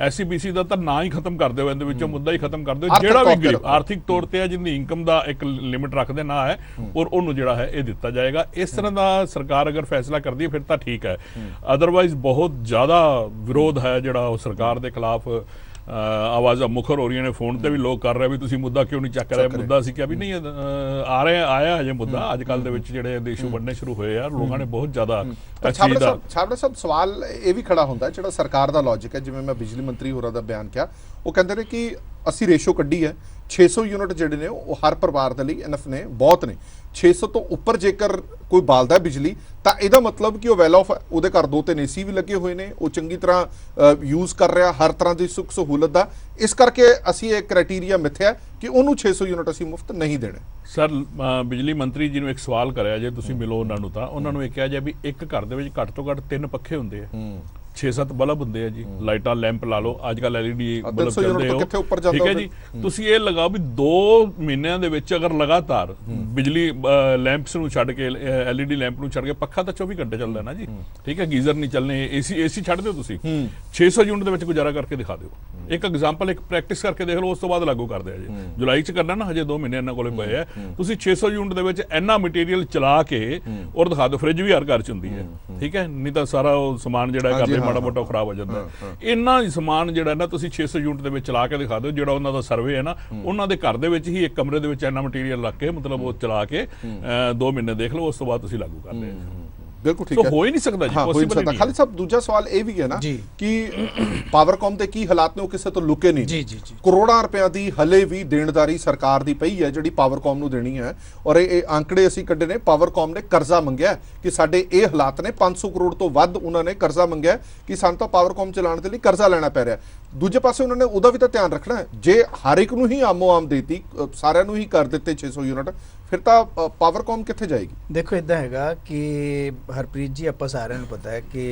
Speaker 3: SCBC ਦਾ ਤਾਂ ਨਾਂ ਹੀ ਖਤਮ ਕਰਦੇ ਹੋਏ, ਇਹਦੇ ਵਿੱਚੋਂ ਮੁੱਦਾ ਹੀ ਖਤਮ ਕਰਦੇ ਹੋਏ ਜਿਹੜਾ ਵੀ ਗਰੀਬ ਆਰਥਿਕ ਤੌਰ ਤੇ ਹੈ ਜਿੰਦੀ ਇਨਕਮ ਦਾ ਇੱਕ ਲਿਮਿਟ ਰੱਖਦੇ ਨਾ ਹੈ ਔਰ ਉਹਨੂੰ ਜਿਹੜਾ ਹੈ ਇਹ ਦਿੱਤਾ ਜਾਏਗਾ। ਇਸ ਤਰ੍ਹਾਂ ਦਾ ਸਰਕਾਰ ਅਗਰ ਫੈਸਲਾ ਕਰਦੀ ਹੈ ਫਿਰ ਤਾਂ ਠੀਕ ਹੈ, ਅਦਰਵਾਈਜ਼ ਬਹੁਤ ਜ਼ਿਆਦਾ ਵਿਰੋਧ ਹੈ ਜਿਹੜਾ ਉਹ ਸਰਕਾਰ ਦੇ ਖਿਲਾਫ ਆਵਾਜ਼ਾਂ ਮੁਖਰ ਹੋ ਰਹੀਆਂ ਨੇ। ਫੋਨ ਤੇ ਵੀ ਲੋਕ ਕਰ ਰਹੇ ਵੀ ਤੁਸੀਂ ਮੁੱਦਾ ਕਿਉਂ ਨਹੀਂ ਚੱਕ ਰਹੇ, ਮੁੱਦਾ ਸੀ ਕਿ ਵੀ ਨਹੀਂ ਆਇਆ ਹਜੇ ਮੁੱਦਾ। ਅੱਜ ਕੱਲ ਦੇ ਵਿੱਚ ਜਿਹੜੇ ਇਸ਼ੂ ਬਣਨੇ ਸ਼ੁਰੂ ਹੋਏ ਆ ਲੋਕਾਂ ਨੇ ਬਹੁਤ ਜ਼ਿਆਦਾ
Speaker 1: ਛਾਬੜਾ ਸਾਹਿਬ ਸਵਾਲ ਇਹ ਵੀ ਖੜਾ ਹੁੰਦਾ ਜਿਹੜਾ ਸਰਕਾਰ ਦਾ ਲੌਜਿਕ ਹੈ, ਜਿਵੇਂ ਮੈਂ ਬਿਜਲੀ ਮੰਤਰੀ ਹੋਰਾਂ ਦਾ ਬਿਆਨ ਕਿਹਾ, ਉਹ ਕਹਿੰਦੇ ਨੇ ਕਿ ਅਸੀਂ ਰੇਸ਼ੋ ਕੱਢੀ ਹੈ 600 ਯੂਨਿਟ ਜਿਹੜੇ ਨੇ ਉਹ ਹਰ ਪਰਿਵਾਰ ਦੇ ਲਈ ਇਨਫ ਨੇ, ਬਹੁਤ ਨੇ। 600 ਤੋਂ ਉੱਪਰ ਜੇਕਰ ਕੋਈ ਬਾਲਦਾ ਬਿਜਲੀ ਤਾਂ ਇਹਦਾ ਮਤਲਬ ਕਿ ਉਹ ਵੈਲ ਆਫ, ਉਹਦੇ ਘਰ 2-3 AC ਵੀ ਲੱਗੇ ਹੋਏ ਨੇ, ਉਹ ਚੰਗੀ ਤਰ੍ਹਾਂ ਯੂਜ਼ ਕਰ ਰਿਹਾ ਹਰ ਤਰ੍ਹਾਂ ਦੀ ਸੁੱਖ ਸਹੂਲਤ ਦਾ। ਇਸ ਕਰਕੇ ਅਸੀਂ ਇਹ ਕ੍ਰਾਈਟੇਰੀਆ ਮਿੱਥਿਆ ਕਿ ਉਹਨੂੰ 600 ਯੂਨਿਟ ਅਸੀਂ ਮੁਫਤ ਨਹੀਂ ਦੇਣੇ।
Speaker 3: ਸਰ ਬਿਜਲੀ ਮੰਤਰੀ ਜੀ ਨੂੰ ਇੱਕ ਸਵਾਲ ਕਰਿਆ ਜੇ ਤੁਸੀਂ ਮਿਲੋ ਉਹਨਾਂ ਨੂੰ ਤਾਂ ਉਹਨਾਂ ਨੂੰ ਇਹ ਕਿਹਾ ਜੇ ਵੀ ਇੱਕ ਘਰ ਦੇ ਵਿੱਚ ਘੱਟ ਤੋਂ ਘੱਟ 3 ਪੱਖੇ ਹੁੰਦੇ ਆ, 6-7 ਬਲਬ ਹੁੰਦੇ ਆ ਜੀ, ਲਾਈਟਾਂ ਲੈਂਪ ਲਾ ਲਓ, ਅੱਜ ਕੱਲ LED ਬਲਬ ਚੱਲਦੇ ਹੋ, ਠੀਕ ਹੈ ਜੀ। ਤੁਸੀਂ ਇਹ ਲਗਾਓ ਵੀ 2 ਮਹੀਨਿਆਂ ਦੇ ਵਿੱਚ ਅਗਰ ਲਗਾਤਾਰ ਬਿਜਲੀ ਲੈਂਪਸ ਨੂੰ ਛੱਡ ਕੇ LED ਲੈਂਪ ਨੂੰ ਛੱਡ ਕੇ ਪੱਖਾ ਤਾਂ 24 ਘੰਟੇ ਚੱਲਦਾ ਨਾ ਜੀ, ਠੀਕ ਹੈ, ਗੀਜ਼ਰ ਨਹੀਂ ਚੱਲਣੇ, AC ਛੱਡ ਦਿਓ ਤੁਸੀਂ 600 ਯੂਨਿਟ ਦੇ ਵਿੱਚ ਗੁਜ਼ਾਰਾ ਕਰਕੇ ਦਿਖਾ ਦਿਓ। ਇੱਕ ਐਗਜ਼ਾਮਪਲ, ਇੱਕ ਪ੍ਰੈਕਟਿਸ ਕਰਕੇ ਦੇਖ ਲਓ, ਉਸ ਤੋਂ ਬਾਅਦ ਲਾਗੂ ਕਰਦੇ ਆ ਜੀ। ਜੁਲਾਈ ਚ ਕਰਨਾ ਨਾ, ਹਜੇ 2 ਮਹੀਨੇ ਇਹਨਾਂ ਕੋਲੇ ਪਏ ਆ। ਤੁਸੀਂ 600 ਯੂਨਿਟ ਦੇ ਵਿੱਚ ਇੰਨਾ ਮਟੀਰੀਅਲ ਚਲਾ ਕੇ ਔਰ ਦਿਖਾ ਦਿਓ, ਫ੍ਰਿਜ ਵੀ ਹਰ ਘਰ ਚ ਹੁੰਦੀ ਹੈ, ਠੀਕ ਹੈ, ਨਹੀਂ ਤਾਂ ਸਾਰਾ ਉਹ ਸਮਾਨ ਜਿਹੜਾ ਘਰ ਦੇ ਮਾੜਾ ਮੋਟਾ ਖਰਾਬ ਹੋ ਜਾਂਦਾ। ਇੰਨਾ ਹੀ ਸਮਾਨ ਜਿਹੜਾ ਨਾ ਤੁਸੀਂ 600 ਯੂਨਿਟ ਦੇ ਵਿੱਚ ਚਲਾ ਕੇ ਦਿਖਾ ਦਿਓ, ਜਿਹੜਾ ਉਹਨਾਂ ਦਾ ਸਰਵੇ ਹੈ ਨਾ, ਉਹਨਾਂ ਦੇ ਘਰ ਦੇ ਵਿੱਚ ਹੀ ਇੱਕ ਕਮਰੇ ਦੇ ਵਿੱਚ ਇੰਨਾ ਮਟੀਰੀਅਲ ਰੱਖ ਕੇ ਮਤਲਬ ਉਹ ਚਲਾ ਕੇ 2 ਮਹੀਨੇ ਦੇਖ ਲਓ, ਉਸ ਤੋਂ ਬਾਅਦ ਤੁਸੀਂ ਲਾਗੂ ਕਰ ਲਿਆ।
Speaker 1: ਬਿਲਕੁਲ ਠੀਕ ਹੈ,
Speaker 3: ਹੋ ਹੀ ਨਹੀਂ ਸਕਦਾ ਜੀ, ਪੋਸੀਬਲ ਨਹੀਂ।
Speaker 1: ਖਾਲਿਦ ਸਾਹਿਬ ਦੂਜਾ ਸਵਾਲ ਇਹ ਵੀ ਹੈ ਨਾ ਕਿ ਪਾਵਰਕਾਮ ਦੇ ਕੀ ਹਾਲਾਤ ਨੇ ਉਹ ਕਿਸੇ ਤੋਂ ਲੁਕੇ ਨਹੀਂ। ਕਰੋੜਾਂ ਰੁਪਿਆਂ ਦੀ ਹਲੇ ਵੀ ਦੇਣਦਾਰੀ ਸਰਕਾਰ ਦੀ ਪਈ ਹੈ ਜਿਹੜੀ ਪਾਵਰਕਾਮ ਨੂੰ ਦੇਣੀ ਹੈ ਔਰ ਇਹ ਆંકੜੇ ਅਸੀਂ ਕੱਢੇ ਨੇ। ਪਾਵਰਕਾਮ ਨੇ ਕਰਜ਼ਾ ਮੰਗਿਆ ਕਿ ਸਾਡੇ ਇਹ ਹਾਲਾਤ ਨੇ, 500 ਕਰੋੜ ਤੋਂ ਵੱਧ ਉਹਨਾਂ ਨੇ ਕਰਜ਼ਾ ਮੰਗਿਆ ਕਿ ਸਾਨੂੰ ਤਾਂ ਪਾਵਰਕਾਮ ਚਲਾਉਣ ਦੇ ਲਈ ਕਰਜ਼ਾ ਲੈਣਾ ਪੈ ਰਿਹਾ। ਦੂਜੇ ਪਾਸੇ ਉਹਨਾਂ ਨੇ ਉਹਦਾ ਵੀ ਤਾਂ ਧਿਆਨ ਰੱਖਣਾ ਹੈ, ਜੇ ਹਰ ਇੱਕ ਨੂੰ ਹੀ ਆਮੋ ਆਮ ਦੇਤੀ, ਸਾਰਿਆਂ ਨੂੰ ਹੀ ਕਰ ਦਿੱਤੇ 600 ਯੂਨਿਟ, ਫਿਰ ਤਾਂ ਪਾਵਰਕਾਮ ਕਿੱਥੇ ਜਾਏਗੀ?
Speaker 2: ਦੇਖੋ ਇਦਾਂ ਹੈਗਾ ਕਿ ਹਰਪ੍ਰੀਤ ਜੀ, ਆਪਾਂ ਸਾਰਿਆਂ ਨੂੰ ਪਤਾ ਹੈ ਕਿ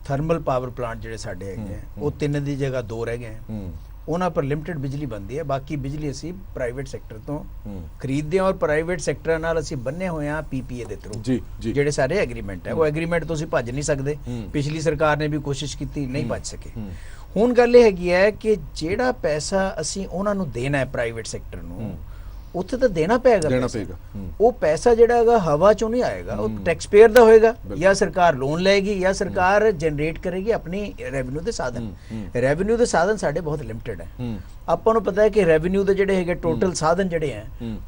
Speaker 2: ਥਰਮਲ ਪਾਵਰ ਪਲਾਂਟ ਜਿਹੜੇ ਸਾਡੇ ਹੈਗੇ ਉਹ 3 ਦੀ ਜਗ੍ਹਾ 2 ਰਹਿ ਗਏ। ਉਹਨਾਂ ਪਰ ਲਿਮਟਿਡ ਬਿਜਲੀ ਬਣਦੀ ਹੈ, ਬਾਕੀ ਬਿਜਲੀ ਅਸੀਂ ਪ੍ਰਾਈਵੇਟ ਸੈਕਟਰ ਤੋਂ ਖਰੀਦਦੇ ਹਾਂ ਔਰ ਪ੍ਰਾਈਵੇਟ ਸੈਕਟਰ ਨਾਲ ਅਸੀਂ ਬੰਨੇ ਹੋਏ ਹਾਂ PPA ਦੇ ਥਰੂ। ਜਿਹੜੇ ਸਾਰੇ ਐਗਰੀਮੈਂਟ ਹੈ, ਉਹ ਐਗਰੀਮੈਂਟ ਤੋਂ ਅਸੀਂ ਭੱਜ ਨਹੀਂ ਸਕਦੇ। ਪਿਛਲੀ ਸਰਕਾਰ ਨੇ ਵੀ ਕੋਸ਼ਿਸ਼ ਕੀਤੀ, ਨਹੀਂ ਭੱਜ ਸਕੇ। ਹੁਣ ਗੱਲ ਇਹ ਹੈਗੀ ਹੈ ਕਿ ਜਿਹੜਾ ਪੈਸਾ ਅਸੀਂ ਉਹਨਾਂ ਨੂੰ ਦੇਣਾ ਹੈ ਪ੍ਰਾਈਵੇਟ ਸੈਕਟਰ ਨੂੰ, ਉੱਥੇ ਤਾਂ ਦੇਣਾ ਪਏਗਾ। ਉਹ ਪੈਸਾ ਜਿਹੜਾ ਹੈਗਾ ਹਵਾ ਚੋਂ ਨਹੀਂ ਆਏਗਾ, ਉਹ ਟੈਕਸ ਪੇਅਰ ਦਾ ਹੋਏਗਾ, ਜਾਂ ਸਰਕਾਰ ਲੋਨ ਲਏਗੀ ਜਾਂ ਸਰਕਾਰ ਜਨਰੇਟ ਕਰੇਗੀ ਆਪਣੀ ਰੈਵਨਿਊ ਦੇ ਸਾਧਨ। ਰੈਵਨਿਊ ਦੇ ਸਾਧਨ ਸਾਡੇ ਬਹੁਤ ਲਿਮਟਿਡ ਹੈ। ਆਪਾਂ ਨੂੰ ਪਤਾ ਹੈ ਕਿ ਰੈਵਨਿਊ ਦੇ ਜਿਹੜੇ ਹੈਗੇ ਟੋਟਲ ਸਾਧਨ ਜਿਹੜੇ ਹੈ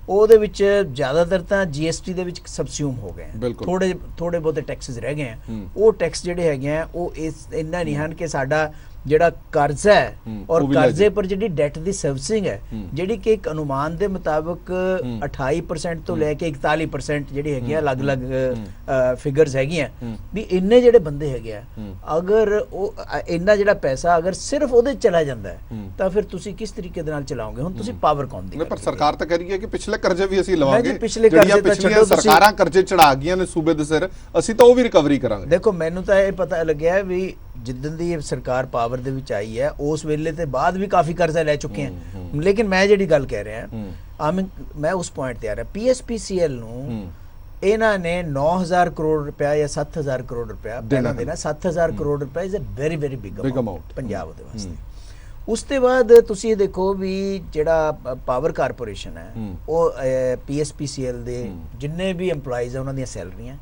Speaker 2: ਉਹਦੇ ਵਿੱਚ ਜ਼ਿਆਦਾਤਰ ਤਾਂ GST ਦੇ ਵਿੱਚ ਸਬਸਿਊਮ ਹੋ ਗਏ, ਥੋੜੇ ਬਹੁਤੇ ਟੈਕਸਿਸ ਰਹਿ ਗਏ ਆ। ਉਹ ਟੈਕਸ ਜਿਹੜੇ ਹੈਗੇ ਆ ਉਹ ਇੰਨਾ ਨਹੀਂ ਹਨ ਕਿ ਸਾਡਾ ਜਿਹੜਾ ਕਰਜ਼ਾ ਹੈ ਔਰ ਕਰਜ਼ੇ ਪਰ ਜਿਹੜੀ ਡੈਟ ਦੀ ਸਰਵਿਸਿੰਗ ਹੈ, ਜਿਹੜੀ ਕਿ ਇੱਕ ਅਨੁਮਾਨ ਦੇ ਮੁਤਾਬਕ 28% ਤੋਂ ਲੈ ਕੇ 41% ਜਿਹੜੀ ਹੈਗੀ ਆ, ਅਲੱਗ-ਅਲੱਗ ਫਿਗਰਸ ਹੈਗੀਆਂ ਵੀ ਇੰਨੇ ਜਿਹੜੇ ਬੰਦੇ ਹੈਗੇ ਆ, ਅਗਰ ਉਹ ਇੰਨਾ ਜਿਹੜਾ ਪੈਸਾ ਅਗਰ ਸਿਰਫ ਉਹਦੇ ਚਲਾ ਜਾਂਦਾ ਹੈ ਤਾਂ ਫਿਰ ਤੁਸੀਂ ਕਿਸ ਤਰੀਕੇ ਦੇ ਨਾਲ ਚਲਾਓਗੇ? ਹੁਣ ਤੁਸੀਂ ਪਾਵਰਕਾਮ ਦੀ
Speaker 1: ਪਰ ਸਰਕਾਰ ਤਾਂ ਕਹਿ ਰਹੀ ਹੈ ਕਿ ਪਿਛਲੇ ਕਰਜ਼ੇ ਵੀ ਅਸੀਂ ਲਵਾਂਗੇ,
Speaker 2: ਪਿਛਲੀਆਂ
Speaker 1: ਸਰਕਾਰਾਂ ਕਰਜ਼ੇ ਚੜਾ ਗਈਆਂ ਨੇ ਸੂਬੇ ਦੇ ਸਿਰ, ਅਸੀਂ ਤਾਂ ਉਹ ਵੀ ਰਿਕਵਰੀ ਕਰਾਂਗੇ।
Speaker 2: ਦੇਖੋ ਮੈਨੂੰ ਤਾਂ ਇਹ ਪਤਾ ਲੱਗਿਆ ਵੀ ਜਿੱਦਣ ਦੀ ਸਰਕਾਰ ਪਾਵਰ ਦੇ ਵਿੱਚ ਆਈ ਹੈ ਉਸ ਵੇਲੇ ਤੇ ਬਾਅਦ ਵੀ ਕਾਫੀ ਕਰਜ਼ਾ ਲੈ ਚੁੱਕੇ ਹਨ। ਲੇਕਿਨ ਮੈਂ ਜਿਹੜੀ ਗੱਲ ਕਹਿ ਰਿਹਾ ਮੈਂ ਉਸ ਪੁਆਇੰਟ ਤੇ ਆ ਰਿਹਾ, PSPCL ਨੂੰ ਇਹਨਾਂ ਨੇ 9,000 ਕਰੋੜ ਰੁਪਇਆ ਜਾਂ 7,000 ਕਰੋੜ ਰੁਪਇਆ ਪਹਿਲਾਂ ਦੇਣਾ। 7,000 ਕਰੋੜ ਰੁਪਇਆ is a very very big amount Punjab ਦੇ ਵਾਸਤੇ। ਉਸ ਤੋਂ ਬਾਅਦ ਤੁਸੀਂ ਇਹ ਦੇਖੋ ਵੀ ਜਿਹੜਾ ਪਾਵਰ ਕਾਰਪੋਰੇਸ਼ਨ ਹੈ ਉਹ PSPCL ਦੇ ਜਿੰਨੇ ਵੀ EMPLOYEES ਆ ਉਹਨਾਂ ਦੀਆਂ ਸੈਲਰੀਆਂ,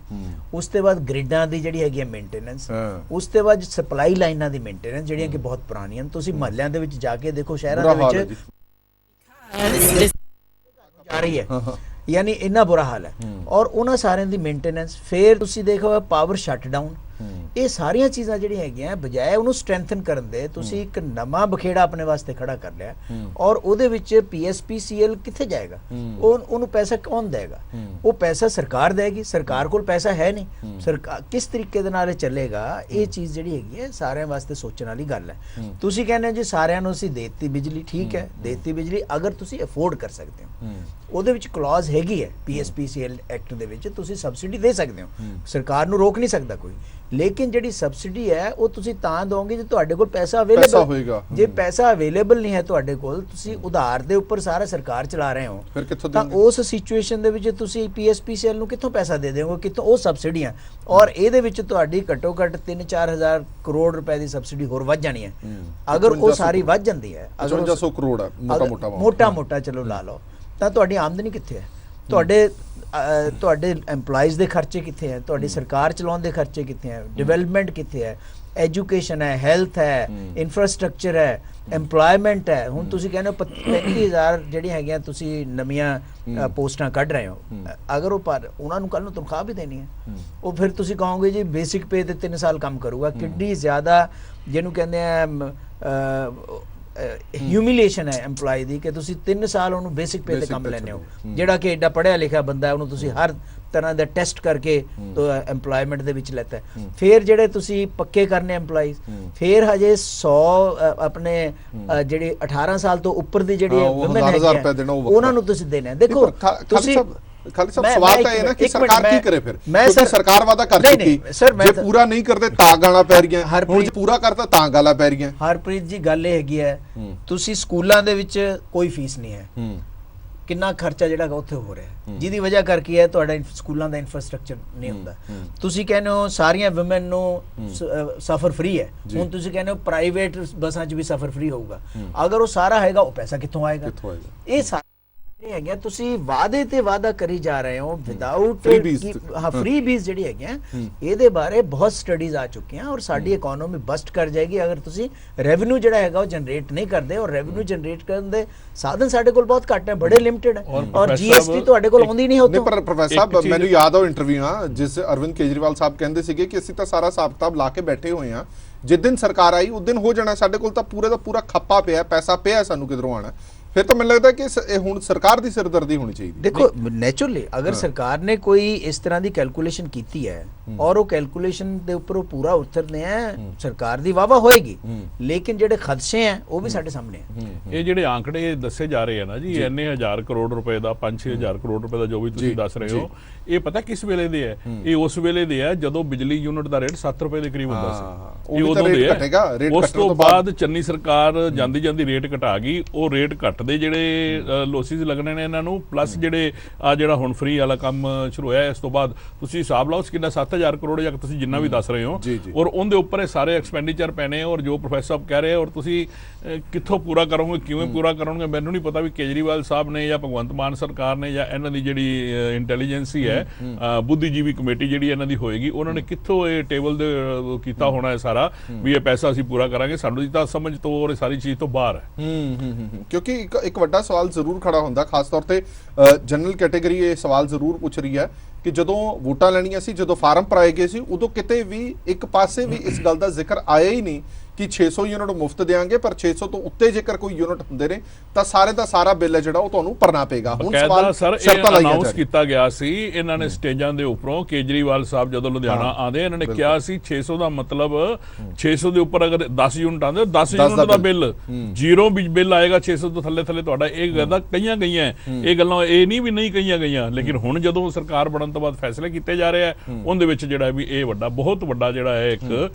Speaker 2: ਉਸ ਤੋਂ ਬਾਅਦ ਗ੍ਰਿਡਾਂ ਦੀ ਜਿਹੜੀ ਹੈਗੀ ਹੈ ਮੇਨਟੇਨੈਂਸ, ਉਸ ਤੋਂ ਬਾਅਦ ਸਪਲਾਈ ਲਾਈਨਾਂ ਦੀ ਮੇਨਟੇਨੈਂਸ ਜਿਹੜੀਆਂ ਕਿ ਬਹੁਤ ਪੁਰਾਣੀਆਂ। ਤੁਸੀਂ ਮਹੱਲਿਆਂ ਦੇ ਵਿੱਚ ਜਾ ਕੇ ਦੇਖੋ, ਸ਼ਹਿਰਾਂ ਦੇ ਵਿੱਚ ਜਾ ਰਹੀ ਹੈ ਯਾਨੀ ਇੰਨਾ ਬੁਰਾ ਹਾਲ ਹੈ। ਔਰ ਉਹਨਾਂ ਸਾਰਿਆਂ ਦੀ ਮੇਨਟੇਨੈਂਸ, ਫਿਰ ਤੁਸੀਂ ਦੇਖੋ ਪਾਵਰ ਸ਼ਟਡਾਊਨ, ਇਹ ਸਾਰੀਆਂ ਚੀਜ਼ਾਂ ਜਿਹੜੀਆਂ ਹੈਗੀਆਂ ਬਜਾਏ ਉਹਨੂੰ ਸਟਰੈਂਥਨ ਕਰਨ ਦੇ ਤੁਸੀਂ ਇੱਕ ਨਵਾਂ ਬਖੇੜਾ ਆਪਣੇ ਵਾਸਤੇ ਖੜਾ ਕਰ ਲਿਆ। ਔਰ ਉਹਦੇ ਵਿੱਚ PSPCL ਕਿੱਥੇ ਜਾਏਗਾ? ਉਹਨੂੰ ਪੈਸਾ ਕੌਣ ਦੇਗਾ? ਉਹ ਪੈਸਾ ਸਰਕਾਰ ਦੇਗੀ। ਸਰਕਾਰ ਕੋਲ ਪੈਸਾ ਹੈ ਨਹੀਂ, ਸਰਕਾਰ ਕਿਸ ਤਰੀਕੇ ਦੇ ਨਾਲ ਇਹ ਚੱਲੇਗਾ? ਇਹ ਚੀਜ਼ ਜਿਹੜੀ ਹੈਗੀ ਹੈ ਸਾਰਿਆਂ ਵਾਸਤੇ ਸੋਚਣ ਵਾਲੀ ਗੱਲ ਹੈ। ਤੁਸੀਂ ਕਹਿੰਦੇ ਹੋ ਜੀ ਸਾਰਿਆਂ ਨੂੰ ਅਸੀਂ ਦੇਤੀ ਬਿਜਲੀ, ਠੀਕ ਹੈ, ਦੇਤੀ ਬਿਜਲੀ ਅਗਰ ਤੁਸੀਂ ਅਫੋਰਡ ਕਰ ਸਕਦੇ ਹੋ, ਉਹਦੇ ਵਿੱਚ ਕਲੌਜ਼ ਹੈਗੀ ਹੈ PSPCL ਐਕਟ ਦੇ ਵਿੱਚ, ਤੁਸੀਂ ਸਬਸਿਡੀ ਦੇ ਸਕਦੇ ਹੋ, ਸਰਕਾਰ ਨੂੰ ਰੋਕ ਨਹੀਂ ਸਕਦਾ ਕੋਈ। ਲੇਕਿਨ ਜਿਹੜੀ ਸਬਸਿਡੀ ਹੈ ਉਹ ਤੁਸੀਂ ਤਾਂ ਦੋਗੇ ਜੇ ਤੁਹਾਡੇ ਕੋਲ ਪੈਸਾ ਅਵੇਲੇਬਲ ਹੋਏਗਾ। ਜੇ ਪੈਸਾ ਅਵੇਲੇਬਲ ਨਹੀਂ ਹੈ ਤੁਹਾਡੇ ਕੋਲ, ਤੁਸੀਂ ਉਧਾਰ ਦੇ ਉੱਪਰ ਸਾਰਾ ਸਰਕਾਰ ਚਲਾ ਰਹੇ ਹੋ, ਫਿਰ ਕਿੱਥੋਂ ਤਾਂ ਉਸ ਸਿਚੁਏਸ਼ਨ ਦੇ ਵਿੱਚ ਤੁਸੀਂ PSPCL ਨੂੰ ਕਿੱਥੋਂ ਪੈਸਾ ਦੇ ਦੇਵੋਗੇ? ਕਿੱਥੋਂ? ਉਹ ਸਬਸਿਡੀਆਂ, ਔਰ ਇਹਦੇ ਵਿੱਚ ਤੁਹਾਡੀ ਘੱਟੋ ਘੱਟ 3-4 ਹਜ਼ਾਰ ਕਰੋੜ ਰੁਪਏ ਦੀ ਸਬਸਿਡੀ ਹੋਰ ਵੱਧ ਜਾਣੀ ਹੈ। ਅਗਰ ਉਹ ਸਾਰੀ ਵੱਧ ਜਾਂਦੀ ਹੈ, ਅਗਰ 5500 ਕਰੋੜ ਹੈ ਮੋਟਾ ਚਲੋ ਲਾ ਲਓ, ਤਾਂ ਤੁਹਾਡੀ ਆਮਦਨੀ ਕਿੱਥੇ ਹੈ? ਤੁਹਾਡੇ EMPLOYEES ਦੇ ਖਰਚੇ ਕਿੱਥੇ ਹੈ? ਤੁਹਾਡੀ ਸਰਕਾਰ ਚਲਾਉਣ ਦੇ ਖਰਚੇ ਕਿੱਥੇ ਹੈ? ਡਿਵੈਲਪਮੈਂਟ ਕਿੱਥੇ ਹੈ? ਐਜੂਕੇਸ਼ਨ ਹੈ, ਹੈਲਥ ਹੈ, ਇਨਫਰਾਸਟ੍ਰਕਚਰ ਹੈ, ਐਮਪਲੋਇਮੈਂਟ ਹੈ। ਹੁਣ ਤੁਸੀਂ ਕਹਿੰਦੇ ਹੋ 35,000 ਜਿਹੜੀਆਂ ਹੈਗੀਆਂ ਤੁਸੀਂ ਨਵੀਆਂ ਪੋਸਟਾਂ ਕੱਢ ਰਹੇ ਹੋ, ਅਗਰ ਉਹ ਪਰ ਉਹਨਾਂ ਨੂੰ ਕੱਲ ਨੂੰ ਤਨਖਾਹ ਵੀ ਦੇਣੀ ਹੈ, ਉਹ ਫਿਰ ਤੁਸੀਂ ਕਹੋਗੇ ਜੀ ਬੇਸਿਕ ਪੇ ਤੇ 3 ਸਾਲ ਕੰਮ ਕਰੂਗਾ। ਕਿੰਨੀ ਜ਼ਿਆਦਾ ਜਿਹਨੂੰ ਕਹਿੰਦੇ ਆ ਹਿਊਮਿਲੇਸ਼ਨ ਹੈ EMPLOYEE ਦੀ, ਕਿ ਤੁਸੀਂ 3 ਸਾਲ ਉਹਨੂੰ ਬੇਸਿਕ ਪੇ ਤੇ ਕੰਮ ਲੈਣੇ ਹੋ, ਜਿਹੜਾ ਕਿ ਐਡਾ ਪੜ੍ਹਿਆ ਲਿਖਿਆ ਬੰਦਾ ਹੈ, ਉਹਨੂੰ ਤੁਸੀਂ ਹਰ ਤਰ੍ਹਾਂ ਦਾ ਟੈਸਟ ਕਰਕੇ EMPLOYMENT ਦੇ ਵਿੱਚ ਲੈਤਾ। ਫਿਰ ਜਿਹੜੇ ਤੁਸੀਂ ਪੱਕੇ ਕਰਨੇ EMPLOYEES, ਫਿਰ ਹਜੇ 100 ਆਪਣੇ ਜਿਹੜੇ 18 ਸਾਲ ਤੋਂ ਉੱਪਰ ਦੀ ਜਿਹੜੀ ਵੂਮਨ ਹੈਗੀ ਉਹਨਾਂ ਨੂੰ ਤੁਸੀਂ ਦੇਣਾ। ਦੇਖੋ ਤੁਸੀਂ
Speaker 1: ਖਾਲੀ ਸਾਹਿਬ ਸਵਾਲ ਤਾਂ ਇਹ ਨਾ ਕਿ ਸਰਕਾਰ ਕੀ ਕਰੇ ਫਿਰ? ਕਿਉਂਕਿ ਸਰਕਾਰ ਵਾਦਾ ਕਰ ਚੁੱਕੀ, ਜੇ ਪੂਰਾ ਨਹੀਂ ਕਰਦੇ ਤਾਂ ਗਾਲਾਂ ਪੈ ਰਹੀਆਂ, ਹੁਣ ਜੇ ਪੂਰਾ ਕਰਤਾ ਤਾਂ ਗਾਲਾਂ ਪੈ ਰਹੀਆਂ।
Speaker 2: ਹਰਪ੍ਰੀਤ ਜੀ ਗੱਲ ਇਹ ਹੈਗੀ ਹੈ, ਤੁਸੀਂ ਸਕੂਲਾਂ ਦੇ ਵਿੱਚ ਕੋਈ ਫੀਸ ਨਹੀਂ ਹੈ, ਕਿੰਨਾ ਖਰਚਾ ਜਿਹੜਾ ਉੱਥੇ ਹੋ ਰਿਹਾ, ਜਿਹਦੀ ਵਜ੍ਹਾ ਕਰਕੇ ਹੈ ਤੁਹਾਡਾ ਸਕੂਲਾਂ ਦਾ ਇਨਫਰਾਸਟ੍ਰਕਚਰ ਨਹੀਂ ਹੁੰਦਾ। ਤੁਸੀਂ ਕਹਿੰਦੇ ਹੋ ਸਾਰੀਆਂ ਵੂਮਨ ਨੂੰ ਸਫਰ ਫ੍ਰੀ ਹੈ, ਹੁਣ ਤੁਸੀਂ ਕਹਿੰਦੇ ਹੋ ਪ੍ਰਾਈਵੇਟ ਬੱਸਾਂ 'ਚ ਵੀ ਸਫਰ ਫ੍ਰੀ ਹੋਊਗਾ। ਅਗਰ ਉਹ ਸਾਰਾ ਹੈਗਾ, ਉਹ ਪੈਸਾ ਕਿੱਥੋਂ ਆਏਗਾ? ਇਹ ਹੈਗੀਆਂ ਤੁਸੀਂ ਵਾਅਦੇ ਤੇ ਵਾਅਦਾ ਕਰੀ ਜਾ ਰਹੇ ਹੋ ਵਿਦਆਊਟ ਫ੍ਰੀ ਬੀਜ਼ ਜਿਹੜੀ ਹੈਗੀਆਂ। ਇਹਦੇ ਬਾਰੇ ਬਹੁਤ ਸਟੱਡੀਜ਼ ਆ ਚੁੱਕੀਆਂ ਔਰ ਸਾਡੀ ਇਕਨੋਮੀ ਬਸਟ ਕਰ ਜਾਏਗੀ ਅਗਰ ਤੁਸੀਂ ਰੈਵਨਿਊ ਜਿਹੜਾ ਹੈਗਾ ਉਹ ਜਨਰੇਟ ਨਹੀਂ ਕਰਦੇ। ਔਰ ਰੈਵਨਿਊ ਜਨਰੇਟ ਕਰਨ ਦੇ ਸਾਧਨ ਸਾਡੇ ਕੋਲ ਬਹੁਤ ਘੱਟ ਹੈ, ਬੜੇ ਲਿਮਿਟਡ ਹੈ, ਔਰ GST ਤੁਹਾਡੇ ਕੋਲ ਆਉਂਦੀ ਨਹੀਂ ਹੋਤੀ।
Speaker 1: ਪਰ ਪ੍ਰੋਫੈਸਰ ਸਾਹਿਬ ਮੈਨੂੰ ਯਾਦ ਆ ਉਹ ਇੰਟਰਵਿਊ ਆ ਜਿਸ ਅਰਵਿੰਦ ਕੇਜਰੀਵਾਲ ਸਾਹਿਬ ਕਹਿੰਦੇ ਸੀਗੇ ਕਿ ਅਸੀਂ ਤਾਂ ਸਾਰਾ ਹਿਸਾਬ ਕਿਤਾਬ ਲਾ ਕੇ ਬੈਠੇ ਹੋਏ ਆ, ਜਿਸ ਦਿਨ ਸਰਕਾਰ ਆਈ ਉਸ ਦਿਨ ਹੋ ਜਾਣਾ, ਸਾਡੇ ਕੋਲ ਤਾਂ ਪੂਰੇ ਦਾ ਪੂਰਾ ਖੱਪਾ ਪਿਆ, ਪੈਸਾ ਪਿਆ, ਸਾਨੂੰ ਕਿਧਰੋਂ ਆਣਾ। ਫਿਰ ਤਾਂ ਮੈਨੂੰ ਲੱਗਦਾ ਕਿ ਇਹ ਹੁਣ ਸਰਕਾਰ ਦੀ ਸਿਰਦਰਦੀ ਹੋਣੀ ਚਾਹੀਦੀ।
Speaker 2: ਦੇਖੋ ਨੈਚੁਰਲੀ ਅਗਰ ਸਰਕਾਰ ਨੇ ਕੋਈ ਇਸ ਤਰ੍ਹਾਂ ਦੀ ਕੈਲਕੂਲੇਸ਼ਨ ਕੀਤੀ ਹੈ ਔਰ ਉਹ ਕੈਲਕੂਲੇਸ਼ਨ ਦੇ ਉੱਪਰ ਉਹ ਪੂਰਾ ਉਤਰਨੇ ਹੈ, ਸਰਕਾਰ ਦੀ ਵਾਵਾ ਹੋਏਗੀ, ਲੇਕਿਨ ਜਿਹੜੇ ਖਦਸ਼ੇ ਹੈ ਉਹ ਵੀ ਸਾਡੇ ਸਾਹਮਣੇ ਹੈ।
Speaker 3: ਇਹ ਜਿਹੜੇ ਆંકੜੇ ਦੱਸੇ ਜਾ ਰਹੇ ਆ ਨਾ ਜੀ, ਇੰਨੇ 1000 ਕਰੋੜ ਰੁਪਏ ਦਾ 5-6 ਹਜ਼ਾਰ ਕਰੋੜ ਰੁਪਏ ਦਾ ਜੋ ਵੀ ਤੁਸੀਂ ਦੱਸ ਰਹੇ ਹੋ, ਇਹ ਪਤਾ ਕਿਸ ਵੇਲੇ ਦੇ ਹੈ? ਇਹ ਉਸ ਵੇਲੇ ਦੇ ਹੈ ਜਦੋਂ ਬਿਜਲੀ ਯੂਨਿਟ ਦਾ ਰੇਟ 7 ਰੁਪਏ ਦੇ ਕਰੀਬ ਹੁੰਦਾ ਸੀ, ਇਹ ਉਦੋਂ ਦੇ ਹੈ। ਉਸ ਤੋਂ ਬਾਅਦ ਚੰਨੀ ਸਰਕਾਰ ਜਾਂਦੀ ਜਾਂਦੀ ਰੇਟ ਘਟਾ ਗਈ, ਉਹ ਰੇਟ ਘਟਦੇ ਜਿਹੜੇ ਲੋਸਿਸ ਲੱਗਣੇ ਨੇ ਇਹਨਾਂ ਨੂੰ, ਪਲੱਸ ਜਿਹੜੇ ਆ ਜਿਹੜਾ ਹੁਣ ਫ੍ਰੀ ਵਾਲਾ ਕੰਮ ਸ਼ੁਰੂ ਹੋਇਆ, ਇਸ ਤੋਂ ਬਾਅਦ ਤੁਸੀਂ ਹਿਸਾਬ ਲਾਓ ਕਿੰਨਾ 7000 ਕਰੋੜ ਜਾਂ ਤੁਸੀਂ ਜਿੰਨਾ ਵੀ ਦੱਸ ਰਹੇ ਹੋ, ਔਰ ਉਹਦੇ ਉੱਪਰ ਇਹ ਸਾਰੇ ਐਕਸਪੈਂਡੀਚਰ ਪੈਣੇ। ਔਰ ਜੋ ਪ੍ਰੋਫੈਸਰ ਸਾਹਿਬ ਕਹਿ ਰਹੇ ਔਰ ਤੁਸੀਂ ਕਿੱਥੋਂ ਪੂਰਾ ਕਰੋਗੇ, ਕਿਵੇਂ ਪੂਰਾ ਕਰੋਗੇ, ਮੈਨੂੰ ਨਹੀਂ ਪਤਾ ਵੀ ਕੇਜਰੀਵਾਲ ਸਾਹਿਬ ਨੇ ਜਾਂ ਭਗਵੰਤ ਮਾਨ ਸਰਕਾਰ ਨੇ ਜਾਂ ਇਹਨਾਂ ਦੀ ਜਿਹੜੀ ਇੰਟੈਲੀਜੈਂਸੀ ਹੈ, ਬੁੱਧੀਜੀਵੀ ਕਮੇਟੀ ਜਿਹੜੀ ਇਹਨਾਂ ਦੀ ਹੋਏਗੀ, ਉਹਨਾਂ ਨੇ ਕਿੱਥੋਂ ਇਹ ਟੇਬਲ ਦੇ ਕੀਤਾ ਹੋਣਾ ਹੈ ਸਾਰਾ ਵੀ ਇਹ ਪੈਸਾ ਅਸੀਂ ਪੂਰਾ ਕਰਾਂਗੇ। ਸਾਨੂੰ ਤਾਂ ਸਮਝ ਤੋਂ ਔਰ ਸਾਰੀ ਚੀਜ਼ ਤੋਂ ਬਾਹਰ ਹੈ।
Speaker 1: ਕਿਉਂਕਿ ਇੱਕ ਵੱਡਾ ਸਵਾਲ ਜ਼ਰੂਰ ਖੜਾ ਹੁੰਦਾ, ਖਾਸ ਤੌਰ ਤੇ ਜਨਰਲ ਕੈਟੇਗਰੀ ਇਹ ਸਵਾਲ ਜ਼ਰੂਰ ਪੁੱਛ ਰਹੀ ਹੈ ਕਿ ਜਦੋਂ ਵੋਟਾਂ ਲੈਣੀਆਂ ਸੀ, ਜਦੋਂ ਫਾਰਮ ਭਰਾਏ ਗਏ ਸੀ, ਉਦੋਂ ਕਿਤੇ ਵੀ ਇੱਕ ਪਾਸੇ ਵੀ ਇਸ ਗੱਲ ਦਾ ਜ਼ਿਕਰ ਆਇਆ ਹੀ ਨਹੀਂ ਕਿ 600 ਯੂਨਿਟ ਮੁਫਤ ਦੇਾਂਗੇ, ਪਰ 600 ਤੋਂ ਉੱਤੇ ਜੇਕਰ ਕੋਈ ਯੂਨਿਟ ਹੁੰਦੇ ਨੇ ਤਾਂ ਸਾਰੇ ਦਾ ਸਾਰਾ ਬਿੱਲ ਹੈ ਜਿਹੜਾ ਉਹ ਤੁਹਾਨੂੰ ਭਰਨਾ ਪਏਗਾ। ਹੁਣ ਸਵਾਲ
Speaker 3: ਸਰ ਇਹ ਅਨਾਉਂਸ ਕੀਤਾ ਗਿਆ ਸੀ ਇਹਨਾਂ ਨੇ ਸਟੇਜਾਂ ਦੇ ਉੱਪਰੋਂ, ਕੇਜਰੀਵਾਲ ਸਾਹਿਬ ਜਦੋਂ ਲੁਧਿਆਣਾ ਆਉਂਦੇ ਇਹਨਾਂ ਨੇ ਕਿਹਾ ਸੀ 600 ਦਾ ਮਤਲਬ 600 ਦੇ ਉੱਪਰ ਅਗਰ 10 ਯੂਨਿਟ ਆਉਂਦੇ 10 ਯੂਨਿਟ ਦਾ ਬਿੱਲ, ਜ਼ੀਰੋ ਬਿੱਲ ਆਏਗਾ 600 ਤੋਂ ਥੱਲੇ ਥੱਲੇ ਤੁਹਾਡਾ। ਇਹ ਗੱਲਾਂ ਕਈਆਂ ਗਈਆਂ, ਇਹ ਗੱਲਾਂ ਇਹ ਨਹੀਂ ਵੀ ਨਹੀਂ ਕਹੀਆਂ ਗਈਆਂ, ਲੇਕਿਨ ਹੁਣ ਜਦੋਂ ਸਰਕਾਰ ਬਣਨ ਤੋਂ ਬਾਅਦ ਫੈਸਲੇ ਕੀਤੇ ਜਾ ਰਹੇ ਆ, ਉਹਦੇ ਵਿੱਚ ਜਿਹੜਾ ਵੀ ਇਹ ਵੱਡਾ ਬਹੁਤ ਵੱਡਾ ਜਿਹੜਾ ਹੈ ਇੱਕ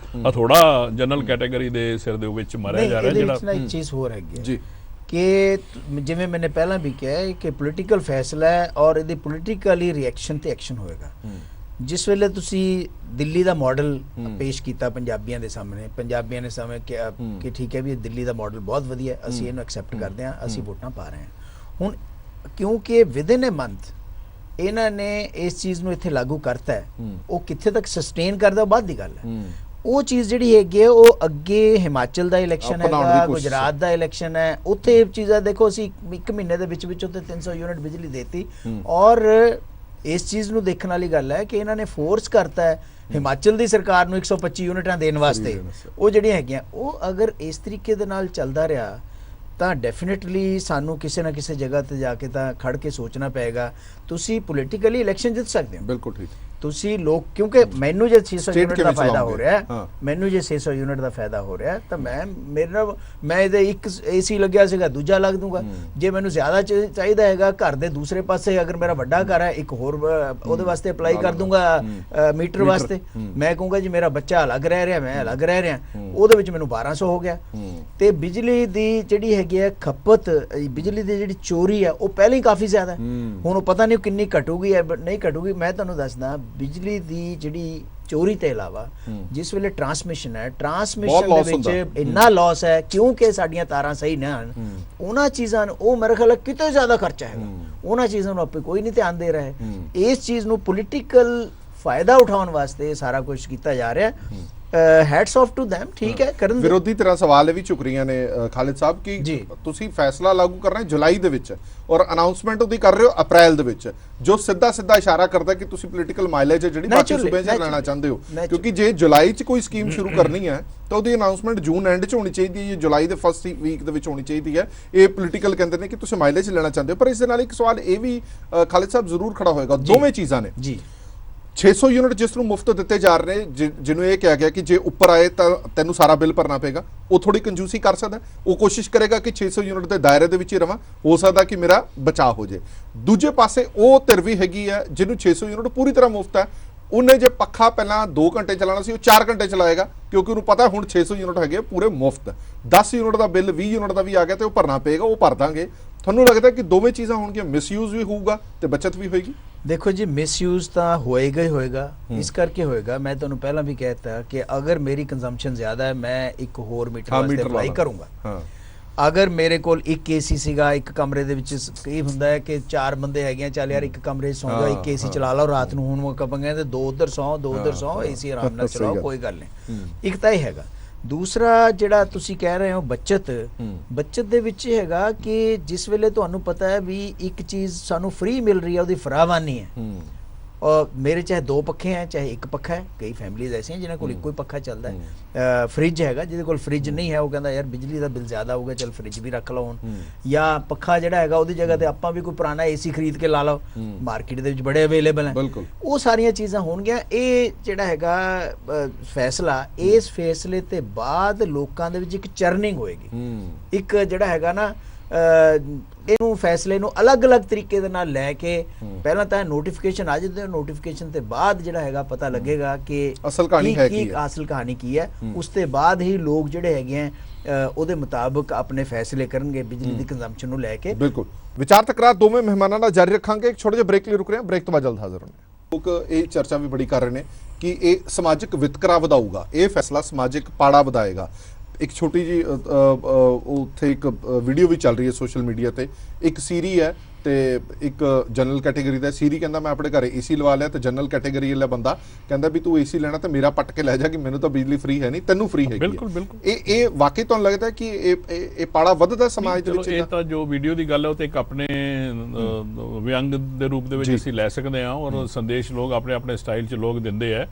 Speaker 3: ਹਥੌੜਾ ਜਨਰਲ ਕੈਟੇਗਰੀ ਦੇ ਸਿਰ ਦੇ ਵਿੱਚ ਮਾਰਿਆ ਜਾ ਰਿਹਾ।
Speaker 2: ਜਿਹੜਾ ਇੱਕ ਚੀਜ਼ ਹੋਰ ਹੈਗੀ ਜੀ ਕਿ ਜਿਵੇਂ ਮੈंने ਪਹਿਲਾਂ ਵੀ ਕਿਹਾ ਹੈ ਕਿ ਪੋਲੀਟੀਕਲ ਫੈਸਲਾ ਹੈ ਔਰ ਇਹਦੇ ਪੋਲੀਟੀਕਲੀ ਰਿਐਕਸ਼ਨ ਤੇ ਐਕਸ਼ਨ ਹੋਏਗਾ। ਜਿਸ ਵੇਲੇ ਤੁਸੀਂ ਦਿੱਲੀ ਦਾ ਮਾਡਲ ਪੇਸ਼ ਕੀਤਾ ਪੰਜਾਬੀਆਂ ਦੇ ਸਾਹਮਣੇ, ਪੰਜਾਬੀਆਂ ਨੇ ਸਾਹਮਣੇ ਕਿਹਾ ਕਿ ਠੀਕ ਹੈ ਵੀ ਦਿੱਲੀ ਦਾ ਮਾਡਲ ਬਹੁਤ ਵਧੀਆ ਹੈ, ਅਸੀਂ ਇਹਨੂੰ ਐਕਸੈਪਟ ਕਰਦੇ ਹਾਂ, ਅਸੀਂ ਵੋਟਾਂ ਪਾ ਰਹੇ ਹਾਂ। ਹੁਣ ਕਿਉਂਕਿ ਵਿਦਿਨ ਏ ਮੰਥ ਇਹਨਾਂ ਨੇ ਇਸ ਚੀਜ਼ ਨੂੰ ਇੱਥੇ ਲਾਗੂ ਕਰਤਾ ਹੈ, ਉਹ ਕਿੱਥੇ ਤੱਕ ਸਸਟੇਨ ਕਰਦਾ ਉਹ ਬਾਅਦ ਦੀ ਗੱਲ ਹੈ। ਉਹ ਚੀਜ਼ ਜਿਹੜੀ ਹੈਗੀ ਹੈ ਉਹ ਅੱਗੇ ਹਿਮਾਚਲ ਦਾ ਇਲੈਕਸ਼ਨ
Speaker 1: ਬਣਾਉਣ ਦੀ
Speaker 2: ਹੈਗਾ,
Speaker 1: ਕੋਸ਼ਿਸ਼ ਹੈ।
Speaker 2: ਗੁਜਰਾਤ ਦਾ ਇਲੈਕਸ਼ਨ ਹੈ, ਉੱਥੇ ਇਹ ਚੀਜ਼ਾਂ ਦੇਖੋ ਅਸੀਂ 1 ਮਹੀਨੇ ਦੇ ਵਿੱਚ ਉੱਥੇ 300 ਯੂਨਿਟ ਬਿਜਲੀ ਦੇਤੀ। ਔਰ ਇਸ ਚੀਜ਼ ਨੂੰ ਦੇਖਣ ਵਾਲੀ ਗੱਲ ਹੈ ਕਿ ਇਹਨਾਂ ਨੇ ਫੋਰਸ ਕਰਤਾ ਹੈ ਹਿਮਾਚਲ ਦੀ ਸਰਕਾਰ ਨੂੰ 125 ਯੂਨਿਟਾਂ ਦੇਣ ਵਾਸਤੇ। ਉਹ ਜਿਹੜੀਆਂ ਹੈਗੀਆਂ ਉਹ ਅਗਰ ਇਸ ਤਰੀਕੇ ਦੇ ਨਾਲ ਚੱਲਦਾ ਰਿਹਾ ਤਾਂ ਡੈਫੀਨਿਟਲੀ ਸਾਨੂੰ ਕਿਸੇ ਨਾ ਕਿਸੇ ਜਗ੍ਹਾ ਤੇ ਜਾ ਕੇ ਤਾਂ ਖੜ ਕੇ ਸੋਚਣਾ ਪਏਗਾ। ਤੁਸੀਂ ਪੋਲੀਟੀਕਲੀ ਇਲੈਕਸ਼ਨ ਜਿੱਤ ਸਕਦੇ ਹੋ,
Speaker 1: ਬਿਲਕੁਲ ਠੀਕ।
Speaker 2: ਤੁਸੀਂ ਲੋਕ ਕਿਉਂਕਿ ਮੈਨੂੰ ਜੇ 600
Speaker 1: State
Speaker 2: ਯੂਨਿਟ ਦਾ
Speaker 1: ਕਿਵੇਂ
Speaker 2: ਫਾਇਦਾ
Speaker 1: ਚਲਾਓਗੇ?
Speaker 2: ਹੋ ਰਿਹਾ ਹੈ,
Speaker 1: ਹਾਂ।
Speaker 2: ਮੈਨੂੰ ਜੇ 600 ਯੂਨਿਟ ਦਾ ਫਾਇਦਾ ਹੋ ਰਿਹਾ ਹੈ ਤਾਂ ਮੈਂ ਇਹਦੇ ਇੱਕ ਏਸੀ ਲੱਗਿਆ ਸੀਗਾ ਦੂਜਾ ਲੱਗ ਦੂੰਗਾ। ਜੇ ਮੈਨੂੰ ਜ਼ਿਆਦਾ ਚਾਹੀਦਾ ਹੈਗਾ ਘਰ ਦੇ ਦੂਸਰੇ ਪਾਸੇ ਅਗਰ ਮੇਰਾ ਵੱਡਾ ਘਰ ਹੈ ਇੱਕ ਹੋਰ ਉਹਦੇ ਵਾਸਤੇ ਅਪਲਾਈ ਕਰ ਦੂੰਗਾ ਮੀਟਰ ਵਾਸਤੇ। ਮੈਂ ਕਹੂੰਗਾ ਜੀ ਮੇਰਾ ਬੱਚਾ ਅਲੱਗ ਰਹਿ ਰਿਹਾ, ਮੈਂ ਅਲੱਗ ਰਹਿ ਰਿਹਾ, ਉਹਦੇ ਵਿੱਚ ਮੈਨੂੰ 1200 ਹੋ ਗਿਆ। ਤੇ ਬਿਜਲੀ ਦੀ ਜਿਹੜੀ ਹੈਗੀ ਹੈ ਖਪਤ, ਬਿਜਲੀ ਦੀ ਜਿਹੜੀ ਚੋਰੀ ਹੈ ਉਹ ਪਹਿਲਾਂ ਹੀ ਕਾਫੀ ਜ਼ਿਆਦਾ ਹੈ। ਹੁਣ ਉਹ ਪਤਾ ਨਹੀਂ ਕਿੰਨੀ ਘਟੂਗੀ ਹੈ ਨਹੀਂ ਘਟੂਗੀ। ਮੈਂ ਤੁਹਾਨੂੰ ਦੱਸਦਾ ਬਿਜਲੀ ਦੀ ਜਿਹੜੀ ਚੋਰੀ ਤੇ ਇਲਾਵਾ ਜਿਸ ਵੇਲੇ ਟਰਾਂਸਮਿਸ਼ਨ ਹੈ, ਟਰਾਂਸਮਿਸ਼ਨ ਦੇ ਵਿੱਚ ਇੰਨਾ ਲਾਸ ਹੈ ਕਿਉਂਕਿ ਸਾਡੀਆਂ ਤਾਰਾਂ ਸਹੀ ਨਾ ਹਨ। ਉਹਨਾਂ ਚੀਜ਼ਾਂ ਨੂੰ ਉਹ ਮੇਰੇ ਖਿਆਲ ਕਿਤੇ ਜ਼ਿਆਦਾ ਖਰਚਾ ਹੈਗਾ, ਉਹਨਾਂ ਚੀਜ਼ਾਂ ਨੂੰ ਆਪੇ ਕੋਈ ਨਹੀਂ ਧਿਆਨ ਦੇ ਰਿਹਾ ਹੈ। ਇਸ ਚੀਜ਼ ਨੂੰ ਪੋਲੀਟੀਕਲ ਫਾਇਦਾ ਉਠਾਉਣ ਵਾਸਤੇ ਸਾਰਾ ਕੁਝ ਕੀਤਾ ਜਾ ਰਿਹਾ ਹੈ। ਹੈਟਸ ਆਫ ਟੂ them, ਠੀਕ ਹੈ ਕਰਨ।
Speaker 1: ਵਿਰੋਧੀ ਤਰ੍ਹਾਂ ਸਵਾਲ ਇਹ ਵੀ ਚੁੱਕ ਰਹੀਆਂ ਨੇ ਖਾਲਿਦ ਸਾਹਿਬ ਕਿ ਤੁਸੀਂ ਫੈਸਲਾ ਲਾਗੂ ਕਰ ਰਹੇ ਜੁਲਾਈ ਦੇ ਵਿੱਚ ਔਰ ਅਨਾਉਂਸਮੈਂਟ ਉਹਦੀ ਕਰ ਰਹੇ ਹੋ ਅਪ੍ਰੈਲ ਦੇ ਵਿੱਚ, ਜੋ ਸਿੱਧਾ ਇਸ਼ਾਰਾ ਕਰਦਾ ਕਿ ਤੁਸੀਂ ਪੋਲੀਟੀਕਲ ਮਾਈਲੇਜ ਹੈ ਜਿਹੜੀ ਬਾਕੀ ਸੂਬਿਆਂ 'ਚ ਲੈਣਾ ਚਾਹੁੰਦੇ ਹੋ। ਕਿਉਂਕਿ ਜੇ ਜੁਲਾਈ 'ਚ ਕੋਈ ਸਕੀਮ ਸ਼ੁਰੂ ਕਰਨੀ ਹੈ ਤਾਂ ਉਹਦੀ ਅਨਾਉਂਸਮੈਂਟ ਜੂਨ ਐਂਡ 'ਚ ਹੋਣੀ ਚਾਹੀਦੀ ਹੈ, ਜੁਲਾਈ ਦੇ ਫਸਟ ਵੀਕ ਦੇ ਵਿੱਚ ਹੋਣੀ ਚਾਹੀਦੀ ਹੈ। ਇਹ ਪੋਲੀਟੀਕਲ ਕਹਿੰਦੇ ਨੇ ਕਿ ਤੁਸੀਂ ਮਾਈਲੇਜ ਲੈਣਾ ਚਾਹੁੰਦੇ ਹੋ। ਪਰ ਇਸ ਦੇ ਨਾਲ ਇੱਕ ਸਵਾਲ ਇਹ ਵੀ ਖਾਲਿਦ ਸਾਹਿਬ ਜ਼ਰੂਰ ਖੜਾ ਹੋਏਗਾ, ਦੋਵੇਂ ਚੀਜ਼ਾਂ ਨੇ ਜੀ। 600 ਯੂਨਿਟ ਜਿਸ ਨੂੰ ਮੁਫਤ ਦਿੱਤੇ ਜਾ ਰਹੇ ਨੇ, ਜਿਹਨੂੰ ਇਹ ਕਿਹਾ ਗਿਆ ਕਿ ਜੇ ਉੱਪਰ ਆਏ ਤਾਂ ਤੈਨੂੰ ਸਾਰਾ ਬਿੱਲ ਭਰਨਾ ਪਏਗਾ, ਉਹ ਥੋੜੀ ਕੰਜੂਸੀ ਕਰ ਸਕਦਾ। ਉਹ ਕੋਸ਼ਿਸ਼ ਕਰੇਗਾ ਕਿ 600 ਯੂਨਿਟ ਦੇ ਦਾਇਰੇ ਦੇ ਵਿੱਚ ਹੀ ਰਵਾਂ, ਹੋ ਸਕਦਾ ਕਿ ਮੇਰਾ ਬਚਾਅ ਹੋ ਜੇ। ਦੂਜੇ ਪਾਸੇ ਉਹ ਧਿਰ ਵੀ ਹੈਗੀ ਹੈ ਜਿਹਨੂੰ 600 ਯੂਨਿਟ ਪੂਰੀ ਤਰ੍ਹਾਂ ਮੁਫਤ ਹੈ। ਉਹਨੇ ਜੇ ਪੱਖਾ ਪਹਿਲਾਂ 2 ਘੰਟੇ ਚਲਾਉਣਾ ਸੀ ਉਹ 4 ਘੰਟੇ ਚਲਾਏਗਾ ਕਿਉਂਕਿ ਉਹਨੂੰ ਪਤਾ ਹੁਣ 600 ਯੂਨਿਟ ਹੈਗੇ ਪੂਰੇ ਮੁਫਤ। 10 ਯੂਨਿਟ ਦਾ ਬਿੱਲ 20 ਯੂਨਿਟ ਦਾ ਵੀ ਆ ਗਿਆ ਤੇ ਉਹ ਭਰਨਾ ਪਏਗਾ, ਉਹ ਭਰ ਦਾਂਗੇ। ਤੁਹਾਨੂੰ ਲੱਗਦਾ ਕਿ ਦੋਵੇਂ ਚੀਜ਼ਾਂ ਹੋਣਗੀਆਂ, ਮਿਸਯੂਜ਼ ਵੀ ਹੋਊਗਾ ਤੇ ਬਚਤ ਵੀ ਹੋਏਗੀ?
Speaker 2: ਦੇਖੋ ਜੀ ਮਿਸਯੂਜ਼ ਤਾਂ ਹੋਏਗਾ ਹੀ ਹੋਏਗਾ। ਇਸ ਕਰਕੇ ਹੋਏਗਾ, ਮੈਂ ਤੁਹਾਨੂੰ ਪਹਿਲਾਂ ਵੀ ਕਹਿਤਾ ਕਿ ਅਗਰ ਮੇਰੀ ਕੰਜ਼ੰਪਸ਼ਨ ਜ਼ਿਆਦਾ ਹੈ ਮੈਂ ਇੱਕ ਹੋਰ ਮੀਟਰ ਵਾਸਤੇ ਅਪਲਾਈ ਕਰੂੰਗਾ। ਅਗਰ ਮੇਰੇ ਕੋਲ ਇੱਕ ਏਸੀ ਸੀਗਾ ਇੱਕ ਕਮਰੇ ਦੇ ਵਿੱਚ, ਕਈ ਹੁੰਦਾ ਹੈ ਕਿ 4 ਬੰਦੇ ਹੈਗੇ ਆ, ਚੱਲ ਯਾਰ ਇੱਕ ਕਮਰੇ 'ਚ ਸੌਂ ਜਾਓ, ਇੱਕ ਏਸੀ ਚਲਾ ਲਓ ਰਾਤ ਨੂੰ। ਹੁਣ ਕਹਾਂਗੇ ਤੇ 2 ਉੱਧਰ ਸੌਂ 2 ਉੱਧਰ ਸੌਂ, ਏਸੀ ਆਰਾਮ ਨਾਲ ਚਲਾਓ, ਕੋਈ ਗੱਲ ਨਹੀਂ। ਇੱਕ ਤਾਂ ਇਹ ਹੈਗਾ। ਦੂਸਰਾ ਜਿਹੜਾ ਤੁਸੀਂ ਕਹਿ ਰਹੇ ਹੋ ਬੱਚਤ ਦੇ ਵਿੱਚ ਇਹ ਹੈਗਾ ਕਿ ਜਿਸ ਵੇਲੇ ਤੁਹਾਨੂੰ ਪਤਾ ਹੈ ਵੀ ਇੱਕ ਚੀਜ਼ ਸਾਨੂੰ ਫ੍ਰੀ ਮਿਲ ਰਹੀ ਹੈ ਉਹਦੀ ਫਰਾਵਾਨੀ ਹੈ। और मेरे चाहे 2 पखे हैं चाहे 1 पखा है, कई फैमिलीज ऐसे हैं जिन्हें को एक पखा चलता है। फ्रिज हैगा जिहदे कोल फ्रिज नहीं है वो कहता यार बिजली का बिल ज़्यादा होगा चल फ्रिज भी रख लो हुण, या पखा जिहड़ा हैगा उहदी जगह ते आपां भी कोई पुराना एसी खरीद के ला लो, मार्केट दे विच बड़े अवेलेबल हैं। वो सारियां चीज़ां होणगीਆਂ। ਇਹ ਜਿਹੜਾ ਹੈਗਾ फैसला इस फैसले ते बाद लोकां दे विच एक चर्निंग होएगी, एक ਜਿਹੜਾ ਹੈਗਾ ना ਇਹਨੂੰ ਫੈਸਲੇ ਨੂੰ ਅਲੱਗ-ਅਲੱਗ ਤਰੀਕੇ ਦੇ ਨਾਲ ਲੈ ਕੇ ਪਹਿਲਾਂ ਤਾਂ ਨੋਟੀਫਿਕੇਸ਼ਨ ਆ ਜਾਂਦੇ, ਨੋਟੀਫਿਕੇਸ਼ਨ ਤੇ ਬਾਅਦ ਜਿਹੜਾ ਹੈਗਾ ਪਤਾ ਲੱਗੇਗਾ ਕਿ
Speaker 1: ਅਸਲ ਕਹਾਣੀ ਹੈ ਕੀ,
Speaker 2: ਅਸਲ ਕਹਾਣੀ ਕੀ ਹੈ। ਉਸ ਤੋਂ ਬਾਅਦ ਹੀ ਲੋਕ ਜਿਹੜੇ ਹੈਗੇ ਆ ਉਹਦੇ ਮੁਤਾਬਕ ਆਪਣੇ ਫੈਸਲੇ ਕਰਨਗੇ ਬਿਜਲੀ ਦੀ ਕੰਜ਼ੰਪਸ਼ਨ ਨੂੰ ਲੈ ਕੇ।
Speaker 1: ਬਿਲਕੁਲ ਵਿਚਾਰ ਤਕਰਾਰ ਦੋਵੇਂ ਮਹਿਮਾਨਾਂ ਨਾਲ ਜਾਰੀ ਰੱਖਾਂਗੇ। ਇੱਕ ਛੋਟੇ ਜਿਹੇ ਬ੍ਰੇਕ ਲਈ ਰੁਕ ਰਹੇ ਹਾਂ, ਬ੍ਰੇਕ ਤੋਂ ਬਾਅਦ ਜਲਦ ਹਾਜ਼ਰ ਹੋਣੇ। ਲੋਕ ਇਹ ਚਰਚਾ ਵੀ ਬੜੀ ਕਰ ਰਹੇ ਨੇ ਕਿ ਇਹ ਸਮਾਜਿਕ ਵਿਤਕਰਾ ਵਧਾਊਗਾ, ਇਹ ਫੈਸਲਾ ਸਮਾਜਿਕ ਪਾੜਾ ਵਧਾਏਗਾ। ਇੱਕ ਛੋਟੀ ਜੀ ਉੱਥੇ ਇੱਕ ਵੀਡੀਓ ਵੀ ਚੱਲ ਰਹੀ ਹੈ ਸੋਸ਼ਲ ਮੀਡੀਆ ਤੇ, ਇੱਕ ਸੀਰੀ ਹੈ ਤੇ ਇੱਕ ਜਨਰਲ ਕੈਟੇਗਰੀ ਦਾ। ਸੀਰੀ ਕਹਿੰਦਾ ਮੈਂ ਆਪਣੇ ਘਰੇ ਏਸੀ ਲਵਾ ਲਿਆ ਤੇ ਜਨਰਲ ਕੈਟੇਗਰੀ ਵਾਲਾ ਬੰਦਾ ਕਹਿੰਦਾ ਵੀ ਤੂੰ ਏਸੀ ਲੈਣਾ ਤੇ ਮੇਰਾ ਪੱਟ ਕੇ ਲੈ ਜਾ ਕਿ ਮੈਨੂੰ ਤਾਂ ਬਿਜਲੀ ਫ੍ਰੀ ਹੈ ਨਹੀਂ, ਤੈਨੂੰ ਫ੍ਰੀ ਹੈਗੀ।
Speaker 3: ਬਿਲਕੁਲ ਬਿਲਕੁਲ
Speaker 1: ਇਹ ਵਾਕਈ ਤੁਹਾਨੂੰ ਲੱਗਦਾ ਕਿ ਇਹ ਪਾੜਾ ਵੱਧਦਾ ਸਮਾਜ ਦੇ ਵਿੱਚ?
Speaker 3: ਇਹ ਤਾਂ ਜੋ ਵੀਡੀਓ ਦੀ ਗੱਲ ਹੈ ਉਹ ਤੇ ਇੱਕ ਆਪਣੇ ਵਿਅੰਗ ਦੇ ਰੂਪ ਦੇ ਵਿੱਚ ਅਸੀਂ ਲੈ ਸਕਦੇ ਹਾਂ ਔਰ ਸੰਦੇਸ਼ ਲੋਕ ਆਪਣੇ ਆਪਣੇ ਸਟਾਈਲ 'ਚ ਲੋਕ ਦਿੰਦੇ ਆ,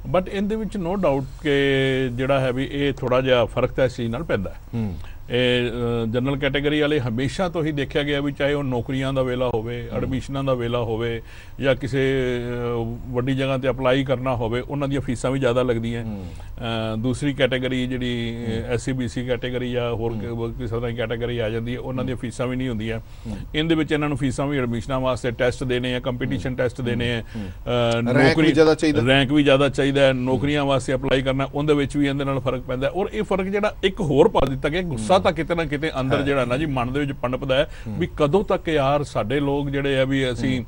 Speaker 3: ਬਟ ਇਹਦੇ ਵਿੱਚ ਨੋ ਡਾਊਟ ਕਿ ਜਿਹੜਾ ਹੈ ਵੀ ਇਹ ਥੋੜਾ ਜਿਹਾ ਫਰਕ ਤਾਂ ਇਸ ਚੀਜ਼ ਨਾਲ ਪੈਂਦਾ ਹੈ। ਇਹ ਜਨਰਲ ਕੈਟੇਗਰੀ ਵਾਲੇ ਹਮੇਸ਼ਾ ਤੋਂ ਹੀ ਦੇਖਿਆ ਗਿਆ ਵੀ ਚਾਹੇ ਉਹ ਨੌਕਰੀਆਂ ਦਾ ਵੇਲਾ ਹੋਵੇ, ਐਡਮਿਸ਼ਨਾਂ ਦਾ ਵੇਲਾ ਹੋਵੇ ਜਾਂ ਕਿਸੇ ਵੱਡੀ ਜਗ੍ਹਾ ਤੇ ਅਪਲਾਈ ਕਰਨਾ ਹੋਵੇ, ਉਹਨਾਂ ਦੀਆਂ ਫੀਸਾਂ ਵੀ ਜ਼ਿਆਦਾ ਲੱਗਦੀਆਂ। ਦੂਸਰੀ ਕੈਟੇਗਰੀ ਜਿਹੜੀ SC BC ਕੈਟੇਗਰੀ ਜਾਂ ਹੋਰ ਕਿਸੇ ਤਰ੍ਹਾਂ ਦੀ ਕੈਟੇਗਰੀ ਆ ਜਾਂਦੀ ਹੈ, ਉਹਨਾਂ ਦੀਆਂ ਫੀਸਾਂ ਵੀ ਨਹੀਂ ਹੁੰਦੀਆਂ। ਇਹਦੇ ਵਿੱਚ ਇਹਨਾਂ ਨੂੰ ਫੀਸਾਂ ਵੀ ਐਡਮਿਸ਼ਨਾਂ ਵਾਸਤੇ ਟੈਸਟ ਦੇਣੇ ਆ, ਕੰਪੀਟੀਸ਼ਨ ਟੈਸਟ ਦੇਣੇ ਆ, ਨੌਕਰੀ ਰੈਂਕ ਵੀ ਜ਼ਿਆਦਾ ਚਾਹੀਦਾ ਹੈ, ਨੌਕਰੀਆਂ ਵਾਸਤੇ ਅਪਲਾਈ ਕਰਨਾ, ਉਹਦੇ ਵਿੱਚ ਵੀ ਇਹਦੇ ਨਾਲ ਫਰਕ ਪੈਂਦਾ। ਔਰ ਇਹ ਫਰਕ ਜਿਹੜਾ ਇੱਕ ਹੋਰ ਪਾ ਦਿੱਤਾ ਗਿਆ, ਗੁੱਸਾ ਤਾਂ ਕਿਤੇ ਨਾ ਕਿਤੇ ਅੰਦਰ ਜਿਹੜਾ ਨਾ ਜੀ ਮਨ ਦੇ ਵਿੱਚ ਪਣਪਦਾ ਹੈ ਵੀ ਕਦੋਂ ਤੱਕ ਯਾਰ ਸਾਡੇ ਲੋਕ ਜਿਹੜੇ ਆ ਵੀ ਅਸੀਂ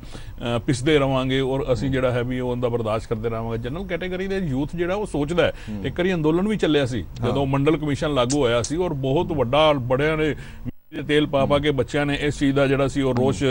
Speaker 3: ਪਿਸਦੇ ਰਵਾਂਗੇ ਔਰ ਅਸੀਂ ਜਿਹੜਾ ਹੈ ਵੀ ਉਹਦਾ ਬਰਦਾਸ਼ਤ ਕਰਦੇ ਰਹਾਂਗੇ। ਜਨਰਲ ਕੈਟੇਗਰੀ ਦੇ ਯੂਥ ਜਿਹੜਾ ਉਹ ਸੋਚਦਾ ਹੈ, ਇੱਕ ਵਾਰੀ ਅੰਦੋਲਨ ਵੀ ਚੱਲਿਆ ਸੀ ਜਦੋਂ ਮੰਡਲ ਕਮਿਸ਼ਨ ਲਾਗੂ ਹੋਇਆ ਸੀ ਔਰ ਬਹੁਤ ਵੱਡਾ ਬੜਿਆਂ ਨੇ ਤੇਲ ਪਾ ਕੇ ਬੱਚਿਆਂ ਨੇ ਇਸ ਚੀਜ਼ ਦਾ ਜਿਹੜਾ ਸੀ ਉਹ ਰੋਸ਼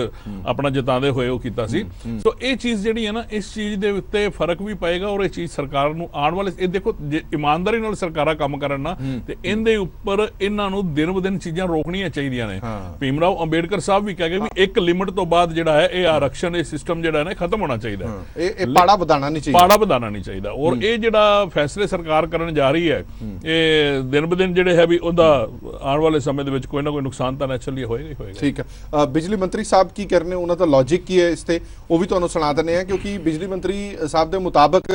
Speaker 3: ਆਪਣਾ ਜਤਾਉਂਦੇ ਹੋਏ ਉਹ ਕੀਤਾ ਸੀ। ਸੋ ਇਹ ਚੀਜ਼ ਜਿਹੜੀ ਹੈ ਨਾ, ਇਸ ਚੀਜ਼ ਦੇ ਉੱਤੇ ਫਰਕ ਵੀ ਪਏਗਾ ਔਰ ਇਹ ਚੀਜ਼ ਸਰਕਾਰ ਨੂੰ ਆਉਣ ਵਾਲੇ, ਇਹ ਦੇਖੋ ਜੇ ਇਮਾਨਦਾਰੀ ਨਾਲ ਸਰਕਾਰਾਂ ਕੰਮ ਕਰਨ ਨਾ ਤੇ ਇਹਦੇ ਉੱਪਰ ਇਹਨਾਂ ਨੂੰ ਦਿਨ ਬ ਦਿਨ ਚੀਜ਼ਾਂ ਰੋਕਣੀਆਂ ਚਾਹੀਦੀਆਂ ਨੇ। ਭੀਮ ਰਾਓ ਅੰਬੇਡਕਰ ਸਾਹਿਬ ਵੀ ਕਹਿ ਗਏ ਵੀ ਇੱਕ ਲਿਮਟ ਤੋਂ ਬਾਅਦ ਜਿਹੜਾ ਹੈ ਇਹ ਆਰਕਸ਼ਣ, ਇਹ ਸਿਸਟਮ ਜਿਹੜਾ ਹੈ ਖਤਮ ਹੋਣਾ ਚਾਹੀਦਾ ਹੈ।
Speaker 1: ਇਹ ਪਾੜਾ ਵਧਾਣਾ ਨਹੀਂ ਚਾਹੀਦਾ,
Speaker 3: ਪਾੜਾ ਵਧਾਣਾ ਨਹੀਂ ਚਾਹੀਦਾ। ਔਰ ਇਹ ਜਿਹੜਾ ਫੈਸਲੇ ਸਰਕਾਰ ਕਰਨ ਜਾ ਰਹੀ ਹੈ, ਇਹ ਦਿਨ ਬ ਦਿਨ ਜਿਹੜੇ ਹੈ ਵੀ ਉਹਦਾ ਆਉਣ ਵਾਲੇ ਸਮੇਂ ਦੇ ਵਿੱਚ ਕੋਈ ਨਾ ਕੋਈ ਨੁਕਸਾਨ ਤਾਂ ਨੈਚੁਰਲੀ ਹੋਏਗਾ ਹੀ ਹੋਏਗਾ।
Speaker 1: ਠੀਕ ਹੈ, ਬਿਜਲੀ ਮੰਤਰੀ ਸਾਹਿਬ ਕੀ ਕਰ ਰਹੇ ਨੇ, ਉਹਨਾਂ ਦਾ ਲੌਜਿਕ ਕੀ ਹੈ ਇਸ ਤੇ, ਉਹ ਵੀ ਤੁਹਾਨੂੰ ਸੁਣਾ ਦਿੰਦੇ ਆ। ਕਿਉਂਕਿ ਬਿਜਲੀ ਮੰਤਰੀ ਸਾਹਿਬ ਦੇ ਮੁਤਾਬਕ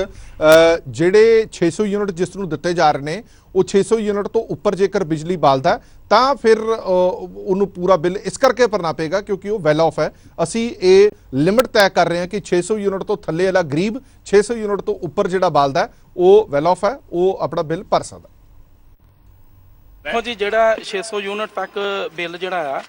Speaker 1: ਜਿਹੜੇ 600 ਯੂਨਿਟ ਜਿਸ ਨੂੰ ਦਿੱਤੇ ਜਾ ਰਹੇ ਨੇ, ਉਹ 600 ਯੂਨਿਟ ਤੋਂ ਉੱਪਰ ਜੇਕਰ ਬਿਜਲੀ ਬਾਲਦਾ ਤਾਂ ਫਿਰ ਉਹਨੂੰ ਪੂਰਾ ਬਿੱਲ ਇਸ ਕਰਕੇ ਭਰਨਾ ਪਏਗਾ ਕਿਉਂਕਿ ਉਹ ਵੈਲ ਆਫ ਹੈ। ਅਸੀਂ ਇਹ ਲਿਮਿਟ ਤੈਅ ਕਰ ਰਹੇ ਹਾਂ ਕਿ 600 ਯੂਨਿਟ ਤੋਂ ਥੱਲੇ ਵਾਲਾ ਗਰੀਬ 600 ਯੂਨਿਟ ਤੋਂ ਉੱਪਰ ਜਿਹੜਾ ਬਾਲਦਾ ਉਹ ਵੈਲ ਆਫ ਹੈ, ਉਹ ਆਪਣਾ ਬਿੱਲ ਭਰ ਸਕਦਾ।
Speaker 4: ਦੇਖੋ ਜੀ, ਜਿਹੜਾ 600 ਯੂਨਿਟ ਤੱਕ ਬਿੱਲ ਜਿਹੜਾ ਆ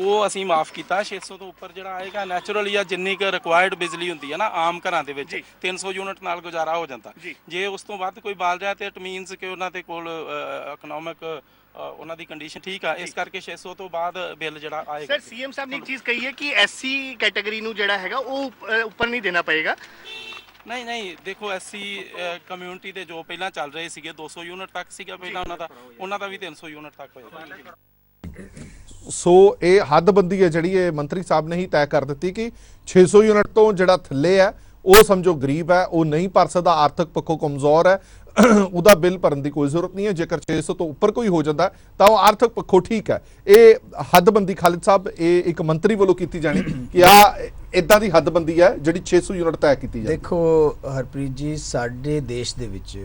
Speaker 4: ਉਹ ਅਸੀਂ ਮਾਫ ਕੀਤਾ। 600 ਤੋਂ ਉੱਪਰ ਜਿਹੜਾ ਆਏਗਾ ਨੈਚੁਰਲੀ ਆ ਜਿੰਨੀ ਕੁ ਰਿਕੁਆਇਰਡ ਬਿਜਲੀ ਹੁੰਦੀ ਹੈ ਨਾ ਆਮ ਘਰਾਂ ਦੇ ਵਿੱਚ 300 ਯੂਨਿਟ ਨਾਲ ਗੁਜ਼ਾਰਾ ਹੋ ਜਾਂਦਾ। ਜੇ ਉਸ ਤੋਂ ਵੱਧ ਕੋਈ ਬਾਲ ਰਿਹਾ ਤੇ ਇਟ ਮੀਨਸ ਕਿ ਉਹਨਾਂ ਦੇ ਕੋਲ ਇਕਨੋਮਿਕ ਉਹਨਾਂ ਦੀ ਕੰਡੀਸ਼ਨ ਠੀਕ ਆ, ਇਸ ਕਰਕੇ 600 ਤੋਂ ਬਾਅਦ ਬਿੱਲ ਜਿਹੜਾ ਆਏਗਾ।
Speaker 5: ਸਰ ਸੀਐਮ ਸਾਹਿਬ ਨੇ ਇੱਕ ਚੀਜ਼ ਕਹੀ ਹੈ ਕਿ ਐਸਸੀ ਕੈਟਾਗਰੀ ਨੂੰ ਜਿਹੜਾ ਹੈਗਾ ਉਹ ਉੱਪਰ ਨਹੀਂ ਦੇਣਾ ਪਏਗਾ।
Speaker 4: ਨਹੀਂ ਦੇਖੋ, ਐਸਸੀ ਕਮਿਊਨਿਟੀ ਦੇ ਜੋ ਪਹਿਲਾਂ ਚੱਲ ਰਹੇ ਸੀਗੇ 200 ਯੂਨਿਟ ਤੱਕ ਸੀਗਾ ਪਹਿਲਾਂ ਉਹਨਾਂ ਦਾ ਵੀ 300 ਯੂਨਿਟ ਤੱਕ ਹੋਏਗਾ।
Speaker 1: ਸੋ ਇਹ ਹੱਦਬੰਦੀ ਹੈ ਜਿਹੜੀ ਇਹ ਮੰਤਰੀ ਸਾਹਿਬ ਨੇ ਹੀ ਤੈਅ ਕਰ ਦਿੱਤੀ ਕਿ 600 ਯੂਨਿਟ ਤੋਂ ਜਿਹੜਾ ਥੱਲੇ ਹੈ ਉਹ ਸਮਝੋ ਗਰੀਬ ਹੈ, ਉਹ ਨਹੀਂ ਭਰ ਸਕਦਾ, ਆਰਥਿਕ ਪੱਖੋਂ ਕਮਜ਼ੋਰ ਹੈ, ਉਹਦਾ ਬਿੱਲ ਭਰਨ ਦੀ ਕੋਈ ਜ਼ਰੂਰਤ ਨਹੀਂ ਹੈ। ਜੇਕਰ 600 ਤੋਂ ਉੱਪਰ ਕੋਈ ਹੋ ਜਾਂਦਾ ਤਾਂ ਉਹ ਆਰਥਿਕ ਪੱਖੋਂ ਠੀਕ ਹੈ। ਇਹ ਹੱਦਬੰਦੀ ਖਾਲਿਦ ਸਾਹਿਬ ਇਹ ਇੱਕ ਮੰਤਰੀ ਵੱਲੋਂ ਕੀਤੀ ਜਾਣੀ ਕਿ ਆ ਇਦਾਂ ਦੀ ਹੱਦਬੰਦੀ ਹੈ ਜਿਹੜੀ 600 ਯੂਨਿਟ ਤੈਅ ਕੀਤੀ ਜਾਏ।
Speaker 2: ਦੇਖੋ ਹਰਪ੍ਰੀਤ ਜੀ, ਸਾਡੇ ਦੇਸ਼ ਦੇ ਵਿੱਚ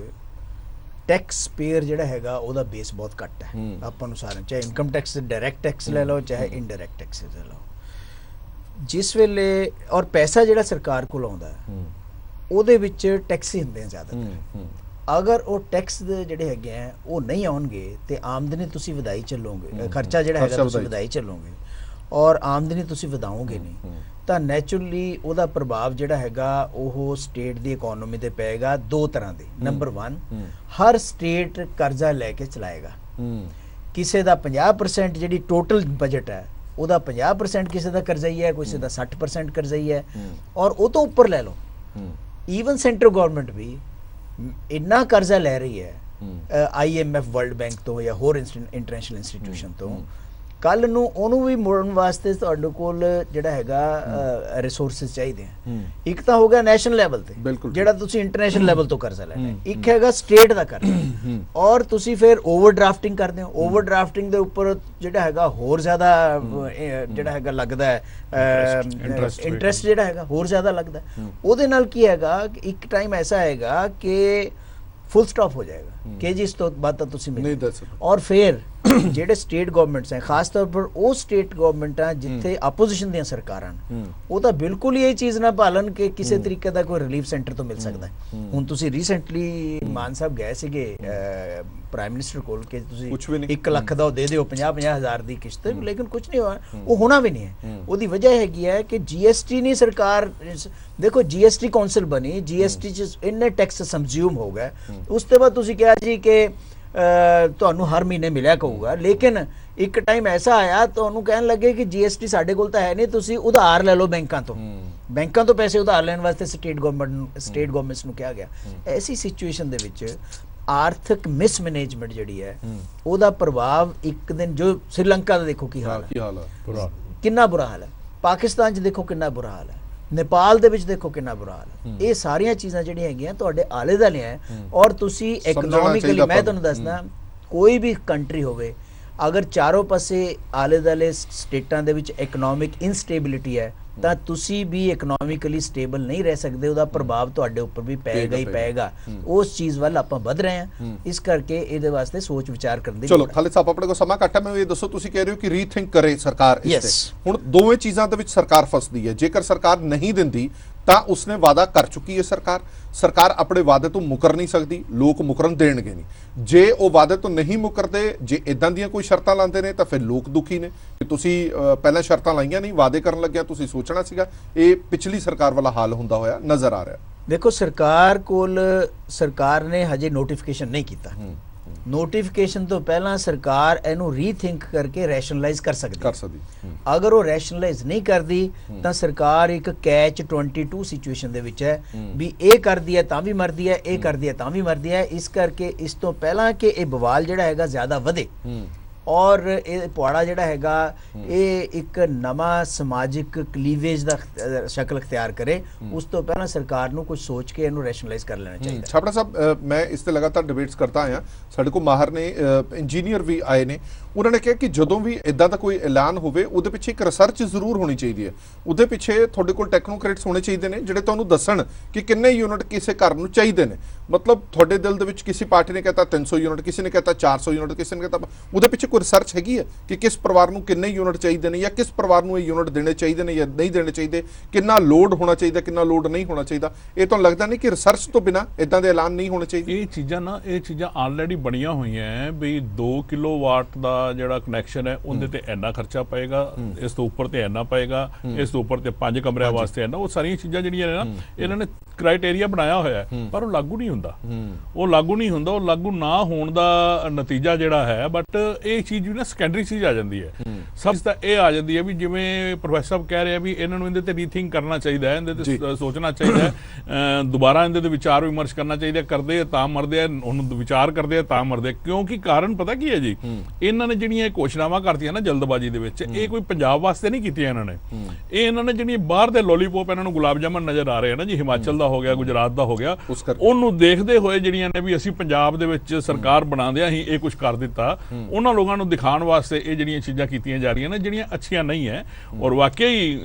Speaker 2: ਟੈਕਸ ਪੇਅਰ ਜਿਹੜਾ ਹੈਗਾ ਉਹਦਾ ਬੇਸ ਬਹੁਤ ਘੱਟ ਹੈ। ਆਪਾਂ ਨੂੰ ਸਾਰਿਆਂ, ਚਾਹੇ ਇਨਕਮ ਟੈਕਸ ਡਾਇਰੈਕਟ ਟੈਕਸ ਲੈ ਲਓ ਚਾਹੇ ਇਨਡਾਇਰੈਕਟ ਟੈਕਸ ਲੈ ਲਓ, ਜਿਸ ਵੇਲੇ ਔਰ ਪੈਸਾ ਜਿਹੜਾ ਸਰਕਾਰ ਕੋਲ ਆਉਂਦਾ ਉਹਦੇ ਵਿੱਚ ਟੈਕਸ ਹੀ ਹੁੰਦੇ ਆ ਜ਼ਿਆਦਾਤਰ। ਅਗਰ ਉਹ ਟੈਕਸ ਦੇ ਜਿਹੜੇ ਹੈਗੇ ਆ ਉਹ ਨਹੀਂ ਆਉਣਗੇ ਤੇ ਆਮਦਨੀ ਤੁਸੀਂ ਵਧਾਈ ਚੱਲੋਗੇ, ਖਰਚਾ ਜਿਹੜਾ ਹੈਗਾ ਤੁਸੀਂ ਵਧਾਈ ਚੱਲੋਗੇ ਔਰ ਆਮਦਨੀ ਤੁਸੀਂ ਵਧਾਓਗੇ ਨਹੀਂ, ਤਾਂ ਨੈਚੁਰਲੀ ਉਹਦਾ ਪ੍ਰਭਾਵ ਜਿਹੜਾ ਹੈਗਾ ਉਹ ਸਟੇਟ ਦੀ ਇਕਨੋਮੀ ਤੇ ਪਏਗਾ ਦੋ ਤਰ੍ਹਾਂ ਦੇ। ਨੰਬਰ 1, ਹਰ ਸਟੇਟ ਕਰਜ਼ਾ ਲੈ ਕੇ ਚਲਾਏਗਾ। ਕਿਸੇ ਦਾ 50% ਜਿਹੜੀ ਟੋਟਲ ਬਜਟ ਹੈ ਉਹਦਾ 50% ਕਿਸੇ ਦਾ ਕਰਜ਼ਾ ਹੀ ਹੈ, ਕਿਸੇ ਦਾ 60% ਕਰਜ਼ਾ ਹੀ ਹੈ ਔਰ ਉਹ ਤੋਂ ਉੱਪਰ ਲੈ ਲਓ। ਈਵਨ ਸੈਂਟਰਲ ਗਵਰਨਮੈਂਟ ਵੀ ਇੰਨਾ ਕਰਜ਼ਾ ਲੈ ਰਹੀ ਹੈ IMF ਵਰਲਡ ਬੈਂਕ ਤੋਂ ਜਾਂ ਹੋਰ ਇੰਟਰਨੈਸ਼ਨਲ ਇੰਸਟੀਟਿਊਸ਼ਨ ਤੋਂ, ਕੱਲ ਨੂੰ ਉਹਨੂੰ ਵੀ ਮੋੜਨ ਵਾਸਤੇ ਤੁਹਾਡੇ ਕੋਲ ਜਿਹੜਾ ਹੈਗਾ ਰਿਸੋਰਸਸ ਚਾਹੀਦੇ ਆ। ਇੱਕ ਤਾਂ ਹੋ ਗਿਆ ਨੈਸ਼ਨਲ ਲੈਵਲ ਤੇ ਜਿਹੜਾ ਤੁਸੀਂ ਇੰਟਰਨੈਸ਼ਨਲ ਲੈਵਲ ਤੋਂ ਕਰਜ਼ਾ ਲੈਣਾ, ਇੱਕ ਹੈਗਾ ਸਟੇਟ ਦਾ ਕਰਜ਼ਾ ਔਰ ਤੁਸੀਂ ਫਿਰ ਓਵਰਡਰਾਫਟਿੰਗ ਕਰਦੇ ਹੋ। ਓਵਰਡਰਾਫਟਿੰਗ ਦੇ ਉੱਪਰ ਜਿਹੜਾ ਹੈਗਾ ਹੋਰ ਜ਼ਿਆਦਾ ਜਿਹੜਾ ਹੈਗਾ ਲੱਗਦਾ ਹੈ, ਇੰਟਰਸਟ ਜਿਹੜਾ ਹੈਗਾ ਹੋਰ ਜ਼ਿਆਦਾ ਲੱਗਦਾ। ਉਹਦੇ ਨਾਲ ਕੀ ਹੈਗਾ ਕਿ ਇੱਕ ਟਾਈਮ ਐਸਾ ਆਏਗਾ ਕਿ ਫੁੱਲ ਸਟਾਪ ਹੋ ਜਾਏਗਾ ਕਿ ਜੀ ਇਸ ਤੋਂ ਬਾਅਦ ਤਾਂ ਤੁਸੀਂ ਨਹੀਂ ਦੱਸ ਸਕਦੇ। ਔਰ ਫਿਰ ਜਿਹੜੇ ਸਟੇਟ ਗਵਰਨਮੈਂਟਸ ਹੈ, ਖਾਸ ਤੌਰ ਪਰ ਉਹ ਸਟੇਟ ਗਵਰਨਮੈਂਟਾਂ ਜਿੱਥੇ ਆਪੋਜੀਸ਼ਨ ਦੀਆਂ ਸਰਕਾਰਾਂ ਉਹ ਤਾਂ ਬਿਲਕੁਲ ਹੀ ਇਹ ਚੀਜ਼ ਨਾ ਭਾਲਣ ਕਿ ਕਿਸੇ ਤਰੀਕੇ ਦਾ ਕੋਈ ਰਿਲੀਫ ਸੈਂਟਰ ਤੋਂ ਮਿਲ ਸਕਦਾ ਹੈ। ਹੁਣ ਤੁਸੀਂ ਰੀਸੈਂਟਲੀ ਮਾਨ ਸਾਹਿਬ ਗਏ ਸੀਗੇ ਪ੍ਰਾਈਮ ਮਿਨਿਸਟਰ ਕੋਲ ਕਿ ਤੁਸੀਂ 1 ਲੱਖ ਦਾ ਦੇ ਦਿਓ 50-50 ਹਜ਼ਾਰ ਦੀ ਕਿਸ਼ਤ, ਲੇਕਿਨ ਕੁਝ ਨਹੀਂ ਹੋਇਆ, ਉਹ ਹੋਣਾ ਵੀ ਨਹੀਂ ਹੈ। ਉਹਦੀ ਵਜ੍ਹਾ ਹੈਗੀ ਹੈ ਕਿ GST ਨਹੀਂ ਸਰਕਾਰ, ਦੇਖੋ GST ਕੌਂਸਲ ਬਣੀ, GST 'ਚ ਇੰਨੇ ਟੈਕਸ ਕੰਜ਼ਿਊਮ ਹੋ ਗਏ, ਉਸ ਤੋਂ ਬਾਅਦ ਤੁਸੀਂ ਕਿਹਾ ਜੀ ਕਿ ਤੁਹਾਨੂੰ ਹਰ ਮਹੀਨੇ ਮਿਲਿਆ ਕਹੂਗਾ, ਲੇਕਿਨ ਇੱਕ ਟਾਈਮ ਐਸਾ ਆਇਆ ਤੁਹਾਨੂੰ ਕਹਿਣ ਲੱਗੇ ਕਿ GST ਸਾਡੇ ਕੋਲ ਤਾਂ ਹੈ ਨਹੀਂ, ਤੁਸੀਂ ਉਧਾਰ ਲੈ ਲਓ ਬੈਂਕਾਂ ਤੋਂ। ਬੈਂਕਾਂ ਤੋਂ ਪੈਸੇ ਉਧਾਰ ਲੈਣ ਵਾਸਤੇ ਸਟੇਟ ਗਵਰਨਮੈਂਟਸ ਨੂੰ ਕਿਹਾ ਗਿਆ। ਐਸੀ ਸਿਚੁਏਸ਼ਨ ਦੇ ਵਿੱਚ ਆਰਥਿਕ ਮਿਸਮੈਨੇਜਮੈਂਟ ਜਿਹੜੀ ਹੈ ਉਹਦਾ ਪ੍ਰਭਾਵ ਇੱਕ ਦਿਨ, ਜੋ ਸ੍ਰੀਲੰਕਾ ਦਾ ਦੇਖੋ ਕੀ ਹਾਲ ਹੈ, ਕਿੰਨਾ ਬੁਰਾ ਹਾਲ ਹੈ, ਪਾਕਿਸਤਾਨ 'ਚ ਦੇਖੋ ਕਿੰਨਾ ਬੁਰਾ ਹਾਲ ਹੈ, ਨੇਪਾਲ ਦੇ ਵਿੱਚ ਦੇਖੋ ਕਿੰਨਾ ਬੁਰਾ ਹਾਲ ਹੈ। ਇਹ ਸਾਰੀਆਂ ਚੀਜ਼ਾਂ ਜਿਹੜੀਆਂ ਹੈਗੀਆਂ ਤੁਹਾਡੇ ਆਲੇ ਦੁਆਲੇ ਹੈ ਔਰ ਤੁਸੀਂ ਇਕਨੋਮਿਕਲੀ, ਮੈਂ ਤੁਹਾਨੂੰ ਦੱਸਦਾ, ਕੋਈ ਵੀ ਕੰਟਰੀ ਹੋਵੇ ਅਗਰ ਚਾਰੋਂ ਪਾਸੇ ਆਲੇ ਦੁਆਲੇ ਸਟੇਟਾਂ ਦੇ ਵਿੱਚ ਇਕਨੋਮਿਕ ਇਨਸਟੇਬਿਲਿਟੀ ਹੈ ਤਾਂ ਤੁਸੀਂ ਵੀ ਇਕਨੋਮਿਕਲੀ ਸਟੇਬਲ ਨਹੀਂ ਰਹਿ ਸਕਦੇ, ਉਹਦਾ ਪ੍ਰਭਾਵ ਤੁਹਾਡੇ ਉੱਪਰ ਵੀ ਪਏਗਾ ਹੀ ਪਏਗਾ। ਉਸ ਚੀਜ਼ ਵੱਲ ਆਪਾਂ ਵਧ ਰਹੇ ਹਾਂ, ਇਸ ਕਰਕੇ ਇਹਦੇ ਵਾਸਤੇ ਸੋਚ ਵਿਚਾਰ ਕਰਨ ਦੀ।
Speaker 1: ਚਲੋ ਖਾਲਿਦ ਸਾਹਿਬ, ਆਪਣੇ ਕੋਲ ਸਮਾਂ ਘੱਟ ਹੈ, ਮੈਨੂੰ ਇਹ ਦੱਸੋ, ਤੁਸੀਂ ਕਹਿ ਰਹੇ ਹੋ ਕਿ ਰੀਥਿੰਕ ਕਰੇ ਸਰਕਾਰ ਇਸ ਤੇ। ਹੁਣ ਦੋਵੇਂ ਚੀਜ਼ਾਂ ਦੇ ਵਿੱਚ ਸਰਕਾਰ ਫਸਦੀ ਹੈ। ਜੇਕਰ ਸਰਕਾਰ ਨਹੀਂ ਦਿੰਦੀ ਤਾਂ ਉਸਨੇ ਵਾਅਦਾ ਕਰ ਚੁੱਕੀ ਹੈ ਸਰਕਾਰ ਆਪਣੇ ਵਾਅਦੇ ਤੋਂ ਮੁਕਰ ਨਹੀਂ ਸਕਦੀ, ਲੋਕ ਮੁਕਰਨ ਦੇਣਗੇ ਨਹੀਂ। ਜੇ ਉਹ ਵਾਅਦੇ ਤੋਂ ਨਹੀਂ ਮੁਕਰਦੇ, ਜੇ ਇਦਾਂ ਦੀਆਂ ਕੋਈ ਸ਼ਰਤਾਂ ਲਾਉਂਦੇ ਨੇ ਤਾਂ ਫਿਰ ਲੋਕ ਦੁਖੀ ਨੇ ਕਿ ਤੁਸੀਂ ਪਹਿਲਾਂ ਸ਼ਰਤਾਂ ਲਾਈਆਂ ਨਹੀਂ, ਵਾਅਦੇ ਕਰਨ ਲੱਗਿਆ ਤੁਸੀਂ ਸੋਚਣਾ ਸੀਗਾ। ਇਹ ਪਿਛਲੀ ਸਰਕਾਰ ਵਾਲਾ ਹਾਲ ਹੁੰਦਾ ਹੋਇਆ ਨਜ਼ਰ ਆ ਰਿਹਾ।
Speaker 2: ਦੇਖੋ ਸਰਕਾਰ ਕੋਲ, ਸਰਕਾਰ ਨੇ ਹਜੇ ਨੋਟੀਫਿਕੇਸ਼ਨ ਨਹੀਂ ਕੀਤਾ, ਨੋਟੀਫਿਕੇਸ਼ਨ ਤੋਂ ਪਹਿਲਾਂ ਸਰਕਾਰ ਇਹਨੂੰ ਰੀਥਿੰਕ ਕਰਕੇ ਰੈਸ਼ਨਲਾਈਜ਼ ਕਰ ਸਕਦੀ
Speaker 1: ਕਰ
Speaker 2: ਹੈ।
Speaker 1: ਸਕਦੀ।
Speaker 2: ਅਗਰ ਉਹ ਰੈਸ਼ਨਲਾਈਜ਼ ਨਹੀਂ ਕਰਦੀ ਤਾਂ ਸਰਕਾਰ ਇੱਕ ਕੈਚ 22 ਸਿਚੁਏਸ਼ਨ ਦੇ ਵਿੱਚ ਹੈ ਵੀ ਇਹ ਕਰਦੀ ਹੈ ਤਾਂ ਵੀ ਮਰਦੀ ਹੈ, ਇਹ ਕਰਦੀ ਹੈ ਤਾਂ ਵੀ ਮਰਦੀ ਹੈ। ਇਸ ਕਰਕੇ ਇਸ ਤੋਂ ਪਹਿਲਾਂ ਕਿ ਇਹ ਬਵਾਲ ਜਿਹੜਾ ਹੈਗਾ ਜ਼ਿਆਦਾ ਵਧੇ ਔਰ ਇਹ ਪੁਆੜਾ ਜਿਹੜਾ ਹੈਗਾ ਇਹ ਇੱਕ ਨਵਾਂ ਸਮਾਜਿਕ ਕਲੀਵੇਜ ਦਾ ਸ਼ਕਲ ਅਖਤਿਆਰ ਕਰੇ, ਉਸ ਤੋਂ ਪਹਿਲਾਂ ਸਰਕਾਰ ਨੂੰ ਕੁਝ ਸੋਚ ਕੇ ਇਹਨੂੰ ਰੈਸ਼ਨਲਾਈਜ਼ ਕਰ ਲੈਣਾ ਚਾਹੀਦਾ।
Speaker 1: ਛਾਪੜਾ ਸਾਹਿਬ, ਮੈਂ ਇਸ ਤੇ ਲਗਾਤਾਰ ਡਿਬੇਟਸ ਕਰਦਾ ਆਇਆ, ਸਾਡੇ ਕੋਲ ਮਾਹਰ ਨੇ, ਇੰਜੀਨੀਅਰ ਵੀ ਆਏ ਨੇ, ਉਹਨਾਂ ਨੇ ਕਿਹਾ ਕਿ ਜਦੋਂ ਵੀ ਇਦਾਂ ਦਾ ਕੋਈ ਐਲਾਨ ਹੋਵੇ ਉਹਦੇ ਪਿੱਛੇ ਇੱਕ ਰਿਸਰਚ ਜ਼ਰੂਰ ਹੋਣੀ ਚਾਹੀਦੀ ਹੈ। ਉਹਦੇ ਪਿੱਛੇ ਤੁਹਾਡੇ ਕੋਲ ਟੈਕਨੋਕ੍ਰੇਟਸ ਹੋਣੇ ਚਾਹੀਦੇ ਨੇ ਜਿਹੜੇ ਤੁਹਾਨੂੰ ਦੱਸਣ ਕਿ ਕਿੰਨੇ ਯੂਨਿਟ ਕਿਸੇ ਘਰ ਨੂੰ ਚਾਹੀਦੇ ਨੇ। ਮਤਲਬ ਤੁਹਾਡੇ ਦਿਲ ਦੇ ਵਿੱਚ ਕਿਸੇ ਪਾਰਟੀ ਨੇ ਕਹਤਾ 300 ਯੂਨਿਟ, ਕਿਸੇ ਨੇ ਕਹਤਾ 400 ਯੂਨਿਟ, ਕਿਸੇ ਨੇ ਕਹਤਾ, ਉਹਦੇ ਪਿੱਛੇ ਕੋਈ ਰਿਸਰਚ ਹੈਗੀ ਹੈ ਕਿ ਕਿਸ ਪਰਿਵਾਰ ਨੂੰ ਕਿੰਨੇ ਯੂਨਿਟ ਚਾਹੀਦੇ ਨੇ ਜਾਂ ਕਿਸ ਪਰਿਵਾਰ ਨੂੰ ਇਹ ਯੂਨਿਟ ਦੇਣੇ ਚਾਹੀਦੇ ਨੇ ਜਾਂ ਨਹੀਂ ਦੇਣੇ ਚਾਹੀਦੇ, ਕਿੰਨਾ ਲੋਡ ਹੋਣਾ ਚਾਹੀਦਾ, ਕਿੰਨਾ ਲੋਡ ਨਹੀਂ ਹੋਣਾ ਚਾਹੀਦਾ। ਇਹ ਤੁਹਾਨੂੰ ਲੱਗਦਾ ਨਹੀਂ ਕਿ ਰਿਸਰਚ ਤੋਂ ਬਿਨਾ ਇਦਾਂ ਦੇ ਐਲਾਨ ਨਹੀਂ ਹੋਣੇ ਚਾਹੀਦੇ?
Speaker 3: ਇਹ ਚੀਜ਼ਾਂ ਆਲਰੇਡੀ ਬਣੀਆਂ ਹੋਈਆਂ ਹੈ ਵੀ 2 ਕਿਲੋਵਾਟ ਦਾ ਜਿਹੜਾ ਕਨੈਕਸ਼ਨ ਹੈ ਉਹਦੇ ਤੇ ਇੰਨਾ ਖਰਚਾ ਪਏਗਾ, ਇਸ ਤੋਂ ਉੱਪਰ ਤੇ ਇੰਨਾ ਪਏਗਾ, ਇਸ ਤੋਂ ਉੱਪਰ ਤੇ 5 ਕਮਰਿਆਂ ਵਾਸਤੇ ਇੰਨਾ। ਉਹ ਸਾਰੀਆਂ ਚੀਜ਼ਾਂ ਜਿਹੜੀਆਂ ਨੇ ਨਾ ਇਹਨਾਂ ਨੇ ਕ੍ਰਾਈਟੇਰੀਆ ਬਣਾਇਆ ਹੋਇਆ ਹੈ, ਪਰ ਉਹ ਲਾਗੂ ਨਹੀਂ ਹੁੰਦਾ। ਉਹ ਲਾਗੂ ਨਾ ਹੋਣ ਦਾ ਨਤੀਜਾ ਜਿਹੜਾ ਹੈ, ਬਟ ਇਹ ਚੀਜ਼ ਵੀ ਨਾ ਸੈਕੰਡਰੀ ਚੀਜ਼ ਆ ਜਾਂਦੀ ਹੈ। ਸਭ ਤਾਂ ਇਹ ਆ ਜਾਂਦੀ ਹੈ ਵੀ ਜਿਵੇਂ ਪ੍ਰੋਫੈਸਰ ਸਾਹਿਬ ਕਹਿ ਰਹੇ ਆ ਵੀ ਇਹਨਾਂ ਨੂੰ ਇਹਦੇ ਤੇ ਰੀਥਿੰਕ ਕਰਨਾ ਚਾਹੀਦਾ ਹੈ, ਇਹਦੇ ਤੇ ਸੋਚਣਾ ਚਾਹੀਦਾ ਹੈ, ਦੁਬਾਰਾ ਇਹਦੇ ਤੇ ਵਿਚਾਰ ਵਿਮਰਸ਼ ਕਰਨਾ ਚਾਹੀਦਾ। ਕਰਦੇ ਤਾਂ ਮਰਦੇ ਆ, ਹੁਣ ਵਿਚਾਰ ਕਰਦੇ ਆ ਤਾਂ ਮਰਦੇ, ਕਿਉਂਕਿ ਕਾਰਨ ਪਤਾ ਕੀ ਹੈ ਜੀ, ਇਹਨਾਂ ਨੇ ਜਿਹੜੀਆਂ ਇਹ ਘੋਸ਼ਣਾਵਾਂ ਕਰਤੀਆਂ ਨਾ ਜਲਦਬਾਜ਼ੀ ਦੇ ਵਿੱਚ, ਇਹ ਕੋਈ ਪੰਜਾਬ ਵਾਸਤੇ ਨਹੀਂ ਕੀਤੀਆਂ ਇਹਨਾਂ ਨੇ। ਇਹ ਇਹਨਾਂ ਨੇ ਜਿਹੜੀਆਂ ਬਾਹਰ ਦੇ ਲੋਲੀਪੌਪ ਇਹਨਾਂ ਨੂੰ ਗੁਲਾਬ ਜਾਮਨ ਨਜ਼ਰ ਆ ਰਹੇ ਆ ਨਾ ਜੀ, ਹਿਮਾਚਲ ਦਾ ਹੋ ਗਿਆ, ਗੁਜਰਾਤ ਦਾ ਹੋ ਗਿਆ, ਉਹਨੂੰ ਦੇਖਦੇ ਹੋਏ ਜਿਹੜੀਆਂ ਨੇ ਵੀ ਅਸੀਂ ਪੰਜਾਬ ਦੇ ਵਿੱਚ ਸਰਕਾਰ ਬਣਾਉਂਦਿਆਂ ਹੀ ਇਹ ਕੁਝ ਕਰ ਦਿੱਤਾ, ਉਹਨਾਂ ਲੋਕਾਂ ਨੂੰ ਦਿਖਾਉਣ ਵਾਸਤੇ ਇਹ ਜਿਹੜੀਆਂ ਚੀਜ਼ਾਂ ਕੀਤੀਆਂ ਜਾ ਰਹੀਆਂ ਨੇ ਜਿਹੜੀਆਂ ਅੱਛੀਆਂ ਨਹੀਂ ਹੈ। ਔਰ ਵਾਕਈ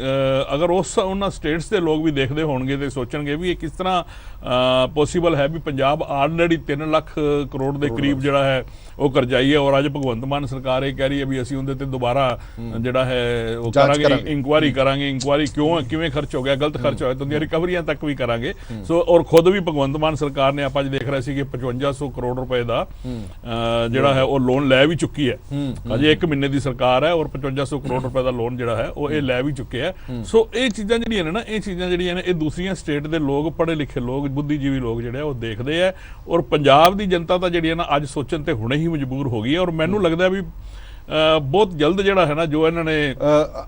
Speaker 3: ਅਗਰ ਉਹਨਾਂ ਸਟੇਟਸ ਦੇ ਲੋਕ ਵੀ ਦੇਖਦੇ ਹੋਣਗੇ ਤੇ ਸੋਚਣਗੇ ਵੀ ਇਹ ਕਿਸ ਤਰ੍ਹਾਂ ਪੋਸੀਬਲ ਹੈ ਵੀ ਪੰਜਾਬ ਆਲਰੇਡੀ 3 ਲੱਖ ਕਰੋੜ ਦੇ ਕਰੀਬ ਜਿਹੜਾ ਹੈ ਉਹ ਕਰਜ਼ਾਈ ਹੈ, ਔਰ ਅੱਜ ਭਗਵੰਤ ਮਾਨ ਸਰਕਾਰ ਇਹ ਕਹਿ ਰਹੀ ਹੈ ਵੀ ਅਸੀਂ ਉਹਦੇ ਤੇ ਦੁਬਾਰਾ ਜਿਹੜਾ ਹੈ ਉਹ ਕਰਾਂਗੇ, ਇਨਕੁਆਇਰੀ ਕਰਾਂਗੇ, ਇਨਕੁਆਇਰੀ ਕਿਵੇਂ ਖਰਚ ਹੋ ਗਿਆ, ਗਲਤ ਖਰਚ ਹੋਇਆ ਤਾਂ ਉਹਦੀਆਂ ਰਿਕਵਰੀਆਂ ਤੱਕ ਵੀ ਕਰਾਂਗੇ। ਸੋ ਔਰ ਖੁਦ ਵੀ ਭਗਵੰਤ ਮਾਨ ਸਰਕਾਰ ਨੇ ਆਪਾਂ ਅੱਜ ਦੇਖ ਰਹੇ ਸੀ ਕਿ 5500 ਕਰੋੜ ਰੁਪਏ ਦਾ ਜਿਹੜਾ ਹੈ ਉਹ ਲੋਨ ਲੈ ਵੀ ਚੁੱਕੀ ਹੈ। ਅਜੇ 1 ਮਹੀਨੇ ਦੀ ਸਰਕਾਰ ਹੈ ਔਰ 5500 ਕਰੋੜ ਰੁਪਏ ਦਾ ਲੋਨ ਜਿਹੜਾ ਹੈ ਉਹ ਇਹ ਲੈ ਵੀ ਚੁੱਕੇ ਹੈ। ਸੋ ਇਹ ਚੀਜ਼ਾਂ ਜਿਹੜੀਆਂ ਨੇ ਨਾ, ਇਹ ਚੀਜ਼ਾਂ ਜਿਹੜੀਆਂ ਨੇ ਇਹ ਦੂਸਰੀਆਂ ਸਟੇਟ ਦੇ ਲੋਕ, ਪੜ੍ਹੇ ਲਿਖੇ ਲੋਕ, ਬੁੱਧੀਜੀਵੀ ਲੋਕ ਜਿਹੜੇ ਉਹ ਦੇਖਦੇ ਆ, ਔਰ ਪੰਜਾਬ ਦੀ ਜਨਤਾ ਤਾਂ ਜਿਹੜੀ ਹੈ ਨਾ ਅੱਜ ਸੋਚਣ ਤੇ ਹੁਣੇ ਹੀ ਮਜਬੂਰ ਹੋ ਗਈ ਹੈ। ਔਰ ਮੈਨੂੰ ਲੱਗਦਾ ਵੀ ਬਹੁਤ ਜਲਦ ਜਿਹੜਾ ਹੈ ਨਾ ਜੋ ਇਹਨਾਂ ਨੇ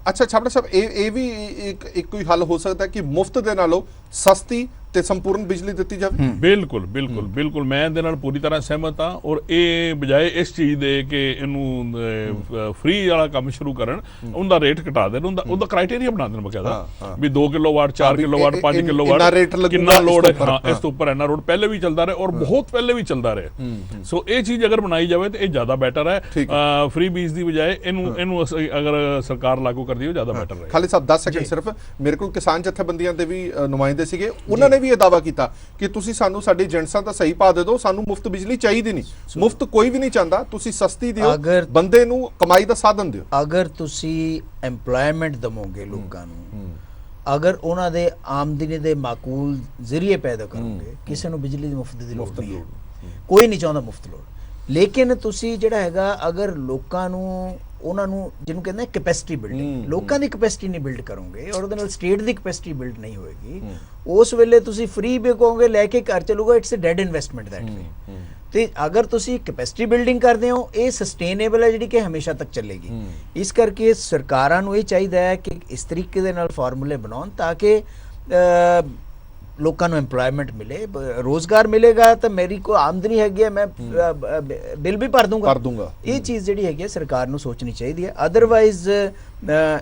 Speaker 1: ਅੱਛਾ ਛਾਪੜਾ ਸਾਹਿਬ, ਇਹ ਵੀ ਇੱਕ ਕੋਈ ਹੱਲ ਹੋ ਸਕਦਾ ਕਿ ਮੁਫਤ ਦੇ ਨਾਲੋਂ ਸਸਤੀ ਤੇ ਸੰਪੂਰਨ ਬਿਜਲੀ ਦਿੱਤੀ ਜਾਵੇ?
Speaker 3: ਬਿਲਕੁਲ ਮੈਂ ਇਹਦੇ ਨਾਲ ਪੂਰੀ ਤਰ੍ਹਾਂ ਸਹਿਮਤ ਹਾਂ। ਔਰ ਇਹ ਬਜਾਏ ਇਸ ਚੀਜ਼ ਦੇ ਕਿ ਇਹਨੂੰ ਫ੍ਰੀ ਵਾਲਾ ਕੰਮ ਸ਼ੁਰੂ ਕਰਨ, ਉਹਦਾ ਰੇਟ ਘਟਾ ਦੇਣ, ਉਹਦਾ ਕ੍ਰਾਈਟੇਰੀਆ ਬਣਾ ਦੇਣ ਬਕਾਇਦਾ ਵੀ 2 ਕਿਲੋਵਾਟ, 4 ਕਿਲੋਵਾਟ, 5 ਕਿਲੋਵਾਟ, ਕਿੰਨਾ ਲੋਡ ਹੈ, ਇਸ ਤੋਂ ਉੱਪਰ ਇੰਨਾ ਲੋਡ ਪਹਿਲੇ ਵੀ ਚੱਲਦਾ ਰਿਹਾ ਔਰ ਬਹੁਤ ਪਹਿਲੇ ਵੀ ਚੱਲਦਾ ਰਿਹਾ। ਸੋ ਇਹ ਚੀਜ਼ ਅਗਰ ਬਣਾਈ ਜਾਵੇ ਤਾਂ ਇਹ ਜ਼ਿਆਦਾ ਬੈਟਰ ਹੈ। ਫ੍ਰੀ ਬੀਜ ਦੀ ਬਜਾਏ ਇਹਨੂੰ ਅਗਰ ਸਰਕਾਰ ਲਾਗੂ ਕਰਦੀ ਹੋ ਜ਼ਿਆਦਾ ਬੈਟਰ ਹੈ।
Speaker 1: ਖਾਲਿਦ ਸਾਹਿਬ 10 ਸੈਕਿੰਡ ਸਿਰਫ, ਮੇਰੇ ਕੋਲ ਕਿਸਾਨ ਜਥੇਬੰਦੀਆਂ ਦੇ ਵੀ ਨੁਮਾਇੰਦੇ ਸੀਗੇ, ਉਹਨਾਂ ਨੇ ਇਹ ਦਾਅਵਾ ਕੀਤਾ ਕਿ ਤੁਸੀਂ ਸਾਨੂੰ ਸਾਡੇ ਏਜੰਟਸਾਂ ਦਾ ਸਹੀ ਭਾਅ ਦੇ ਦਿਓ, ਸਾਨੂੰ ਮੁਫਤ ਬਿਜਲੀ ਚਾਹੀਦੀ ਨਹੀਂ। ਮੁਫਤ ਕੋਈ ਵੀ ਨਹੀਂ ਚਾਹੁੰਦਾ, ਤੁਸੀਂ ਸਸਤੀ ਦਿਓ, ਬੰਦੇ ਨੂੰ ਕਮਾਈ ਦਾ ਸਾਧਨ ਦਿਓ।
Speaker 2: ਅਗਰ ਤੁਸੀਂ ਐਮਪਲੋਇਮੈਂਟ ਦਵੋਗੇ ਲੋਕਾਂ ਨੂੰ, ਅਗਰ ਉਹਨਾਂ ਦੇ ਆਮਦਨੀ ਦੇ ਮਾਕੂਲ ਜ਼ਰੀਏ ਪੈਦਾ ਕਰੋਗੇ, ਕਿਸੇ ਨੂੰ ਬਿਜਲੀ ਦੀ ਮੁਫਤ ਦੀ ਲੋੜ ਨਹੀਂ, ਕੋਈ ਨਹੀਂ ਚਾਹੁੰਦਾ ਮੁਫਤ ਲੋੜ। ਲੇਕਿਨ ਤੁਸੀਂ ਜਿਹੜਾ ਹੈਗਾ ਅਗਰ ਲੋਕਾਂ ਨੂੰ, ਉਹਨਾਂ ਨੂੰ ਜਿਹਨੂੰ ਕਹਿੰਦੇ ਆ ਕੈਪੈਸਿਟੀ ਬਿਲਡਿੰਗ, ਲੋਕਾਂ ਦੀ ਕੈਪੈਸਿਟੀ ਨਹੀਂ ਬਿਲਡ ਕਰੋਗੇ ਔਰ ਉਹਦੇ ਨਾਲ ਸਟੇਟ ਦੀ ਕੈਪੈਸਿਟੀ ਬਿਲਡ ਨਹੀਂ ਹੋਏਗੀ, ਉਸ ਵੇਲੇ ਤੁਸੀਂ ਫ੍ਰੀ ਵੀ ਕਹੋਗੇ ਲੈ ਕੇ ਘਰ ਚਲੂਗਾ, it's a dead investment that way. ਤੇ ਅਗਰ ਤੁਸੀਂ ਕੈਪੈਸਿਟੀ ਬਿਲਡਿੰਗ ਕਰਦੇ ਹੋ, ਇਹ ਸਸਟੇਨੇਬਲ ਹੈ ਜਿਹੜੀ ਕਿ ਹਮੇਸ਼ਾ ਤੱਕ ਚੱਲੇਗੀ। ਇਸ ਕਰਕੇ ਸਰਕਾਰਾਂ ਨੂੰ ਇਹ ਚਾਹੀਦਾ ਹੈ ਕਿ ਇਸ ਤਰੀਕੇ ਦੇ ਨਾਲ ਫਾਰਮੂਲੇ ਬਣਾਉਣ ਤਾਂ ਕਿ ਲੋਕਾਂ ਨੂੰ ਐਮਪਲੋਇਮੈਂਟ ਮਿਲੇ, ਰੋਜ਼ਗਾਰ ਮਿਲੇਗਾ ਤਾਂ ਮੇਰੀ ਕੋਈ ਆਮਦਨੀ ਹੈਗੀ ਹੈ, ਮੈਂ ਬਿੱਲ ਵੀ ਭਰ ਦੂੰਗਾ। ਇਹ ਚੀਜ਼ ਜਿਹੜੀ ਹੈਗੀ ਹੈ ਸਰਕਾਰ ਨੂੰ ਸੋਚਣੀ ਚਾਹੀਦੀ ਹੈ। ਅਦਰਵਾਈਜ਼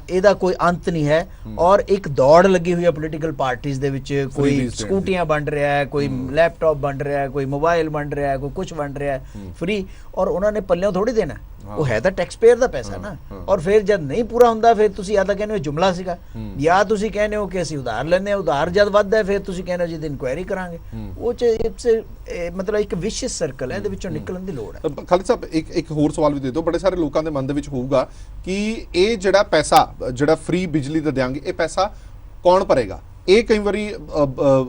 Speaker 2: ਇਹਦਾ ਕੋਈ ਅੰਤ ਨਹੀਂ ਹੈ ਔਰ ਇੱਕ ਦੌੜ ਲੱਗੀ ਹੋਈ ਹੈ ਪੋਲੀਟੀਕਲ ਪਾਰਟੀਆਂ ਦੇ ਵਿੱਚ, ਕੋਈ ਸਕੂਟੀਆਂ ਵੰਡ ਰਿਹਾ ਹੈ, ਕੋਈ ਲੈਪਟਾਪ ਵੰਡ ਰਿਹਾ ਹੈ, ਕੋਈ ਮੋਬਾਈਲ ਵੰਡ ਰਿਹਾ ਹੈ, ਕੋਈ ਕੁਝ ਵੰਡ ਰਿਹਾ ਹੈ ਫ੍ਰੀ, ਔਰ ਉਹਨਾਂ ਨੇ ਪੱਲਿਓਂ ਥੋੜੀ ਦੇਣਾ, ਉਹ ਹੈ ਤਾਂ ਟੈਕਸ ਪੇਅਰ ਦਾ ਪੈਸਾ ਨਾ। ਔਰ ਫਿਰ ਜਦ ਨਹੀਂ ਪੂਰਾ ਹੁੰਦਾ ਫਿਰ ਤੁਸੀਂ ਜਾਂ ਤਾਂ ਕਹਿੰਦੇ ਹੋ ਜੁਮਲਾ ਸੀਗਾ, ਜਾਂ ਤੁਸੀਂ ਕਹਿੰਦੇ ਹੋ ਕਿ ਅਸੀਂ ਉਧਾਰ ਲੈਂਦੇ ਹਾਂ, ਉਧਾਰ ਜਦ ਵੱਧਦਾ ਫਿਰ ਤੁਸੀਂ ਕਹਿੰਦੇ ਹੋ ਜੀ ਇਨਕੁਆਇਰੀ ਕਰਾਂਗੇ। ਉਹ ਮਤਲਬ ਇੱਕ ਵਿਸ਼ਿਸ਼ ਸਰਕਲ ਹੈ, ਇਹਦੇ ਵਿੱਚੋਂ ਨਿਕਲਣ ਦੀ ਲੋੜ ਹੈ।
Speaker 1: ਖਾਲਿਦ ਸਾਹਿਬ ਇੱਕ ਹੋਰ ਸਵਾਲ ਵੀ ਦੇ ਦਿਓ, ਬੜੇ ਸਾਰੇ ਲੋਕਾਂ ਦੇ ਮਨ ਦੇ ਵਿੱਚ ਹੋਊਗਾ ਕਿ ਇਹ ਜਿਹੜਾ ਪੈਸਾ ਜਿਹੜਾ ਫ੍ਰੀ ਬਿਜਲੀ ਦਾ ਦਿਆਂਗੇ, ਇਹ ਪੈਸਾ ਕੌਣ ਭਰੇਗਾ? ਇਹ ਕਈ ਵਾਰੀ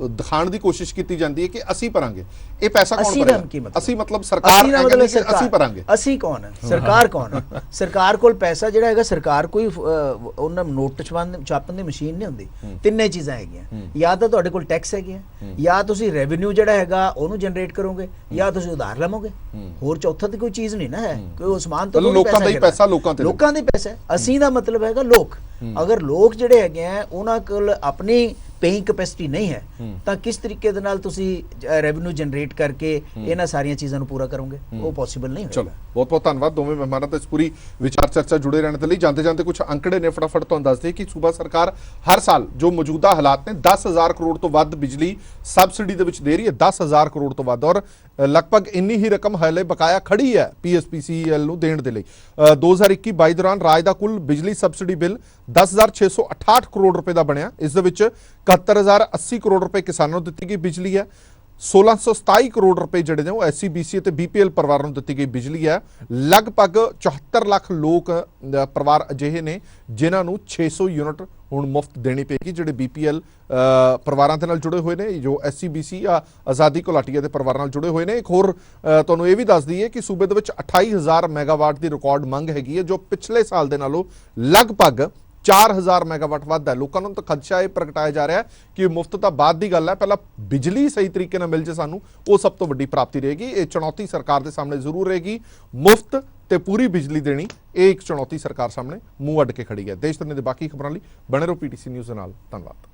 Speaker 1: ਦਿਖਾਉਣ ਦੀ ਕੋਸ਼ਿਸ਼ ਕੀਤੀ ਜਾਂਦੀ ਹੈ ਕਿ ਅਸੀਂ ਭਰਾਂਗੇ। ਇਹ ਪੈਸਾ ਕੌਣ
Speaker 2: ਅਸੀਂ ਦਾ ਕੀ
Speaker 1: ਭਰੇਗਾ?
Speaker 2: ਮਤਲਬ?
Speaker 1: ਅਸੀਂ ਮਤਲਬ ਸਰਕਾਰ
Speaker 2: ਦਾ
Speaker 1: ਇਹ
Speaker 2: ਮਤਲਬ
Speaker 1: ਕਹਿੰਦੀ ਕਿ ਅਸੀਂ ਭਰਾਂਗੇ।
Speaker 2: ਅਸੀਂ ਕੌਣ ਹੈ? ਸਰਕਾਰ ਕੌਣ ਹੈ? ਸਰਕਾਰ ਕੋਲ ਪੈਸਾ ਜਿਹੜਾ ਹੈਗਾ, ਸਰਕਾਰ ਕੋਈ ਉਹਨਾਂ ਨੋਟ ਛਾਪਣ ਦੀ ਮਸ਼ੀਨ ਨਹੀਂ ਹੁੰਦੀ। ਤਿੰਨੇ ਚੀਜ਼ਾਂ ਹੈਗੀਆਂ, ਜਾਂ ਤਾਂ ਤੁਹਾਡੇ ਕੋਲ ਟੈਕਸ ਹੈਗੇ, ਜਾਂ ਤੁਸੀਂ ਰੈਵਨਿਊ ਜਿਹੜਾ ਹੈਗਾ ਉਹਨੂੰ ਜਨਰੇਟ ਕਰੋਗੇ, ਜਾਂ ਤੁਸੀਂ ਉਧਾਰ ਲਵੋਗੇ। ਹੋਰ ਚੌਥਾ ਤੇ ਕੋਈ ਚੀਜ਼ ਨਹੀਂ ਨਾ ਹੈ। ਕੋਈ ਉਸਮਾਨ ਤੋਂ
Speaker 1: ਲੋਕਾਂ ਦਾ ਹੀ ਪੈਸਾ ਲੋਕਾਂ
Speaker 2: ਦੇ ਪੈਸਾ ਹੈ। ਅਸੀਂ ਦਾ ਮਤਲਬ ਹੈਗਾ ਲੋਕ। ਅਗਰ ਲੋਕ ਜਿਹੜੇ ਹੈਗੇ ਆ ਉਹਨਾਂ ਕੋਲ ਆਪਣੀ ਪੇਇੰਗ ਕੈਪੈਸਿਟੀ ਨਹੀਂ ਹੈ ਤਾਂ ਕਿਸ ਤਰੀਕੇ ਦੇ ਨਾਲ ਤੁਸੀਂ ਰੈਵਨਿਊ ਜਨਰੇਟ ਕਰਕੇ ਇਹਨਾਂ ਸਾਰੀਆਂ ਚੀਜ਼ਾਂ ਨੂੰ ਪੂਰਾ ਕਰੋਗੇ? ਉਹ ਪੋਸੀਬਲ ਨਹੀਂ ਹੋਏਗਾ।
Speaker 1: ਚਲੋ ਬਹੁਤ ਬਹੁਤ ਧੰਨਵਾਦ ਦੋਵੇਂ ਮਹਿਮਾਨਾਂ ਦਾ ਇਸ ਪੂਰੀ ਵਿਚਾਰ ਚਰਚਾ ਜੁੜੇ ਰਹਿਣ ਦੇ ਲਈ। ਜਾਂਦੇ ਜਾਂਦੇ ਕੁਝ ਅੰਕੜੇ ਨੇ ਫਟਾਫਟ ਤੁਹਾਨੂੰ ਦੱਸ ਦਈਏ ਕਿ ਸੂਬਾ ਸਰਕਾਰ ਹਰ ਸਾਲ ਜੋ ਮੌਜੂਦਾ ਹਾਲਾਤ ਨੇ 10,000 ਕਰੋੜ ਤੋਂ ਵੱਧ ਬਿਜਲੀ ਸਬਸਿਡੀ ਦੇ ਵਿੱਚ ਦੇ ਰਹੀ ਹੈ, 10,000 ਕਰੋੜ ਤੋਂ ਵੱਧ, ਔਰ ਲਗਭਗ ਇੰਨੀ ਹੀ ਰਕਮ ਹਾਲੇ ਬਕਾਇਆ ਖੜੀ ਹੈ PSPCL ਨੂੰ ਦੇਣ ਦੇ ਲਈ। 2021-22 ਦੌਰਾਨ ਰਾਜ ਦਾ ਕੁੱਲ ਬਿਜਲੀ ਸਬਸਿਡੀ ਬਿੱਲ 10,668 ਕਰੋੜ ਰੁਪਏ ਦਾ ਬਣਿਆ। ਇਸ ਦੇ ਵਿੱਚ 71,080 ਕਰੋੜ ਰੁਪਏ ਕਿਸਾਨਾਂ ਨੂੰ ਦਿੱਤੀ ਗਈ ਬਿਜਲੀ ਹੈ। 1627 ਕਰੋੜ ਰੁਪਏ ਜਿਹੜੇ ਨੇ ਉਹ SC-BC ਅਤੇ BPL ਪਰਿਵਾਰਾਂ ਨੂੰ ਦਿੱਤੀ ਗਈ ਬਿਜਲੀ ਹੈ। ਲਗਭਗ 74 ਲੱਖ ਲੋਕ ਪਰਿਵਾਰ ਅਜਿਹੇ ਨੇ ਜਿਨ੍ਹਾਂ ਨੂੰ 600 ਯੂਨਿਟ ਹੁਣ ਮੁਫਤ ਦੇਣੀ ਪਏਗੀ, ਜਿਹੜੇ BPL ਪਰਿਵਾਰਾਂ ਦੇ ਨਾਲ ਜੁੜੇ ਹੋਏ ਨੇ, ਜੋ SC-BC ਜਾਂ ਆਜ਼ਾਦੀ ਘੁਲਾਟੀਆ ਦੇ ਪਰਿਵਾਰਾਂ ਨਾਲ ਜੁੜੇ ਹੋਏ ਨੇ। ਇੱਕ ਹੋਰ ਤੁਹਾਨੂੰ ਇਹ ਵੀ ਦੱਸ ਦਈਏ ਕਿ ਸੂਬੇ ਦੇ ਵਿੱਚ 28,000 ਮੈਗਾਵਾਟ ਦੀ ਰਿਕਾਰਡ ਮੰਗ ਹੈਗੀ ਹੈ, ਜੋ ਪਿਛਲੇ ਸਾਲ ਦੇ ਨਾਲੋਂ ਲਗਭਗ 4,000 ਮੈਗਾਵਾਟ ਵੱਧ ਹੈ। ਲੋਕਾਂ ਨੂੰ ਤਾਂ ਖਦਸ਼ਾ ਇਹ ਪ੍ਰਗਟਾਇਆ ਜਾ ਰਿਹਾ ਕਿ ਮੁਫਤ ਤਾਂ ਬਾਅਦ ਦੀ ਗੱਲ ਹੈ, ਪਹਿਲਾਂ ਬਿਜਲੀ ਸਹੀ ਤਰੀਕੇ ਨਾਲ ਮਿਲ ਜੇ ਸਾਨੂੰ, ਉਹ ਸਭ ਤੋਂ ਵੱਡੀ ਪ੍ਰਾਪਤੀ ਰਹੇਗੀ। ਇਹ ਚੁਣੌਤੀ ਸਰਕਾਰ ਦੇ ਸਾਹਮਣੇ ਜ਼ਰੂਰ ਰਹੇਗੀ। ਮੁਫਤ ਤੇ ਪੂਰੀ ਬਿਜਲੀ ਦੇਣੀ, ਇਹ ਇੱਕ ਚੁਣੌਤੀ ਸਰਕਾਰ ਸਾਹਮਣੇ ਮੂੰਹ ਅੱਡ ਕੇ ਖੜੀ ਹੈ। ਦੇਸ਼ ਦੁਨੀਆ ਦੇ ਬਾਕੀ ਖਬਰਾਂ ਲਈ ਬਣੇ ਰਹੋ PTC ਨਿਊਜ਼ ਦੇ ਨਾਲ। ਧੰਨਵਾਦ।